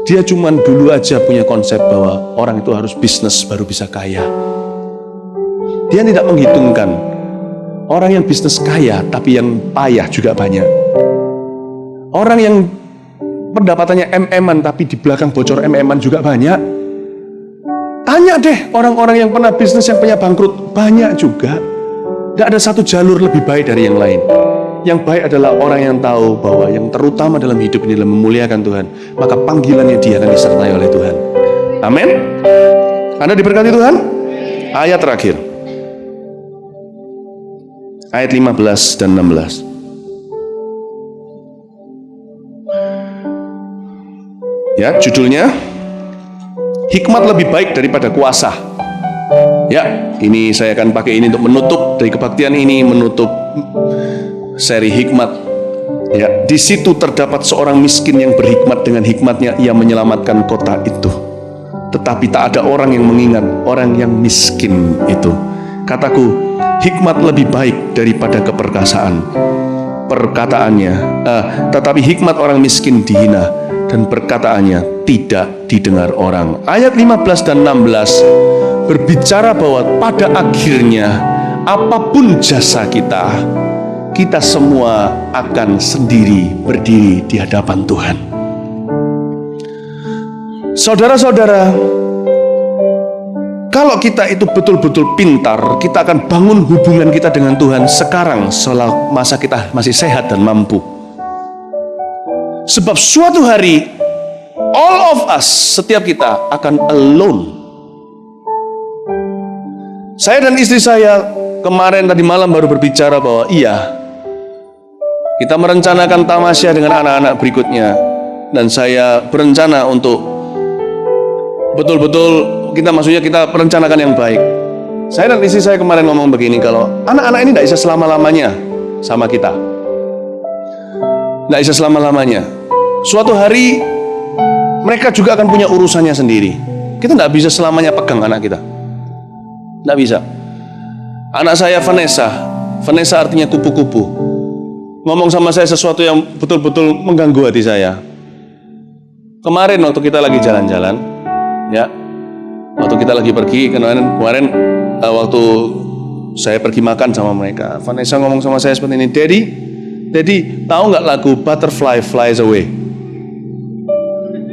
Dia cuma dulu aja punya konsep bahwa orang itu harus bisnis baru bisa kaya. Dia tidak menghitungkan orang yang bisnis kaya tapi yang payah juga banyak. Orang yang pendapatannya MM-an tapi di belakang bocor MM-an juga banyak. Tanya deh orang-orang yang pernah bisnis yang punya bangkrut, banyak juga. Tidak ada satu jalur lebih baik dari yang lain. Yang baik adalah orang yang tahu bahwa yang terutama dalam hidup ini adalah memuliakan Tuhan. Maka panggilannya dia akan disertai oleh Tuhan. Amin. Anda diberkati Tuhan. Ayat terakhir, ayat 15 dan 16. Ya, judulnya hikmat lebih baik daripada kuasa. Ya, ini saya akan pakai ini untuk menutup dari kebaktian ini, menutup seri hikmat. Ya, di situ terdapat seorang miskin yang berhikmat, dengan hikmatnya ia menyelamatkan kota itu. tetapi tak ada orang yang mengingat orang yang miskin itu. Kataku, hikmat lebih baik daripada keperkasaan. Tetapi hikmat orang miskin dihina, dan perkataannya tidak didengar orang. Ayat 15 dan 16 berbicara bahwa pada akhirnya apapun jasa kita, kita semua akan sendiri berdiri di hadapan Tuhan. Saudara-saudara, kalau kita itu betul-betul pintar, kita akan bangun hubungan kita dengan Tuhan sekarang selama masa kita masih sehat dan mampu. Sebab suatu hari all of us, setiap kita akan alone. Saya dan istri saya kemarin tadi malam baru berbicara bahwa kita merencanakan tamasya dengan anak-anak berikutnya, dan saya berencana untuk betul-betul kita perencanakan yang baik. Saya dan istri saya kemarin ngomong begini, kalau anak-anak ini tidak bisa selama-lamanya sama kita, tidak bisa selama-lamanya. Suatu hari mereka juga akan punya urusannya sendiri. Kita tidak bisa selamanya pegang anak kita, tidak bisa. Anak saya Vanessa artinya kupu-kupu, ngomong sama saya sesuatu yang betul-betul mengganggu hati saya. Kemarin waktu kita lagi jalan-jalan, waktu kita lagi pergi kemarin waktu saya pergi makan sama mereka, Vanessa ngomong sama saya seperti ini, Daddy, tahu nggak lagu Butterfly Flies Away?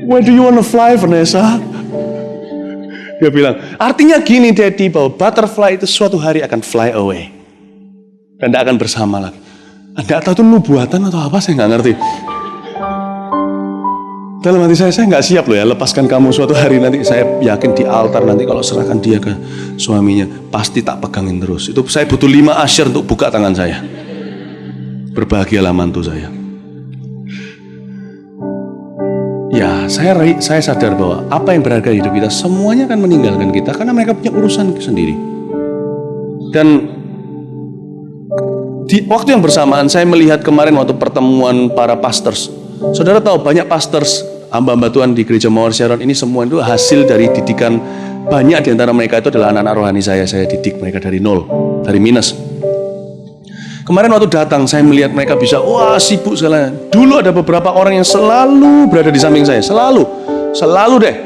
Where do you wanna fly, Vanessa? Dia bilang, artinya gini Daddy, bahwa butterfly itu suatu hari akan fly away dan tidak akan bersama lagi. Anda tahu itu nubuatan atau apa, saya nggak ngerti. Dalam hati saya nggak siap loh ya, lepaskan kamu suatu hari nanti. Saya yakin di altar nanti kalau serahkan dia ke suaminya, pasti tak pegangin terus. Itu saya butuh 5 asyir untuk buka tangan saya. Berbahagialah mantu saya. Ya, saya sadar bahwa apa yang berharga di hidup kita semuanya akan meninggalkan kita karena mereka punya urusan sendiri. Dan di waktu yang bersamaan saya melihat kemarin waktu pertemuan para pastors. Saudara tahu banyak pastors, hamba-hamba Tuhan di Gereja Mawar Sharon ini semua itu hasil dari didikan. Banyak di antara mereka itu adalah anak-anak rohani saya didik mereka dari nol, dari minus. Kemarin waktu datang saya melihat mereka bisa sibuk sekali. Dulu ada beberapa orang yang selalu berada di samping saya, selalu deh.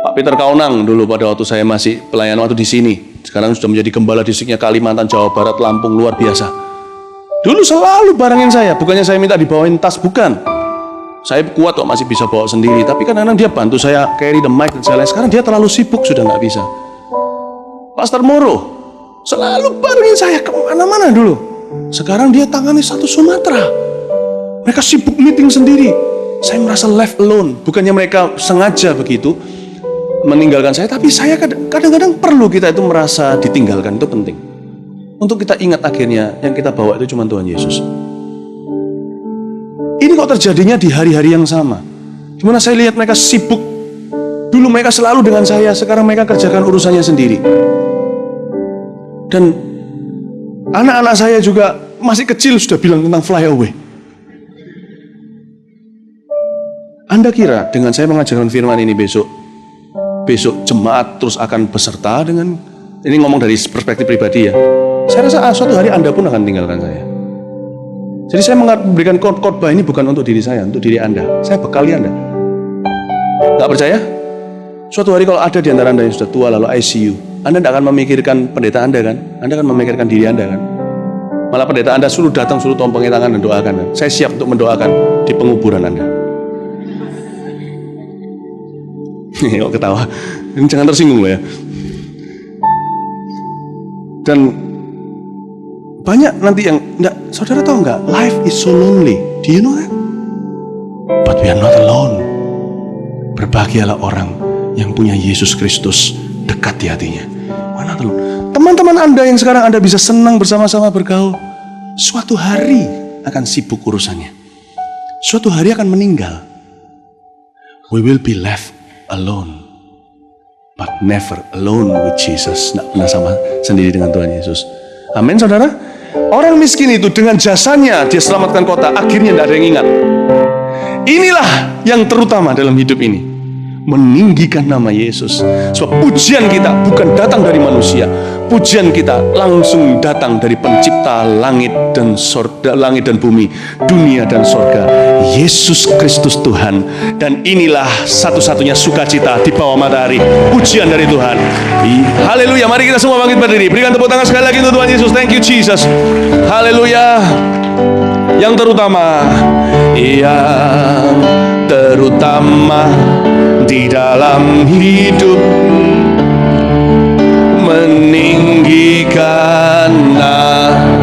Pak Peter Kaunang dulu pada waktu saya masih pelayan waktu di sini. Sekarang sudah menjadi gembala distriknya Kalimantan, Jawa Barat, Lampung, luar biasa. Dulu selalu barengin saya, bukannya saya minta dibawain tas, bukan. Saya kuat kok masih bisa bawa sendiri, tapi kadang-kadang dia bantu saya carry the mic dan segala. Sekarang dia terlalu sibuk sudah nggak bisa. Pastor Moro selalu barengin saya kemana-mana dulu. Sekarang dia tangani satu Sumatera. Mereka sibuk meeting sendiri. Saya merasa left alone. Bukannya mereka sengaja begitu meninggalkan saya, tapi saya kadang-kadang perlu kita itu merasa ditinggalkan. Itu penting. Untuk kita ingat akhirnya yang kita bawa itu cuma Tuhan Yesus. Ini kok terjadinya di hari-hari yang sama. Dimana saya lihat mereka sibuk. Dulu mereka selalu dengan saya, sekarang mereka kerjakan urusannya sendiri. Dan anak-anak saya juga masih kecil sudah bilang tentang fly away. Anda kira dengan saya mengajarkan firman ini besok jemaat terus akan beserta dengan, ini ngomong dari perspektif pribadi ya. Saya rasa suatu hari Anda pun akan tinggalkan saya. Jadi saya memberikan khotbah ini bukan untuk diri saya, untuk diri Anda. Saya bekali Anda. Gak percaya? Suatu hari kalau ada di antara Anda yang sudah tua lalu ICU, Anda tidak akan memikirkan pendeta Anda kan? Anda akan memikirkan diri Anda kan? Malah pendeta Anda suruh datang, suruh tompengi tangan dan doakan kan? Saya siap untuk mendoakan di penguburan Anda. Kok ketawa? Ini jangan tersinggung loh ya. Dan banyak nanti yang saudara tahu nggak? Life is so lonely. Do you know that? But we are not alone. Berbahagialah orang yang punya Yesus Kristus dekat di hatinya. Mana tuh? Teman-teman Anda yang sekarang Anda bisa senang bersama-sama bergaul, suatu hari akan sibuk urusannya. Suatu hari akan meninggal. We will be left alone, but never alone with Jesus. Tidak pernah sama sendiri dengan Tuhan Yesus. Amin, saudara. Orang miskin itu dengan jasanya dia selamatkan kota, akhirnya tidak ada yang ingat. Inilah yang terutama dalam hidup ini. meninggikan nama Yesus. Sebab pujian kita bukan datang dari manusia, pujian kita langsung datang dari pencipta langit dan sorga, langit dan bumi, dunia dan sorga, Yesus Kristus Tuhan. Dan inilah satu-satunya sukacita di bawah matahari, pujian dari Tuhan. Haleluya. Mari kita semua bangkit berdiri, berikan tepuk tangan sekali lagi untuk Tuhan Yesus. Thank you Jesus. Haleluya. Yang terutama di dalam hidup, meninggikan nama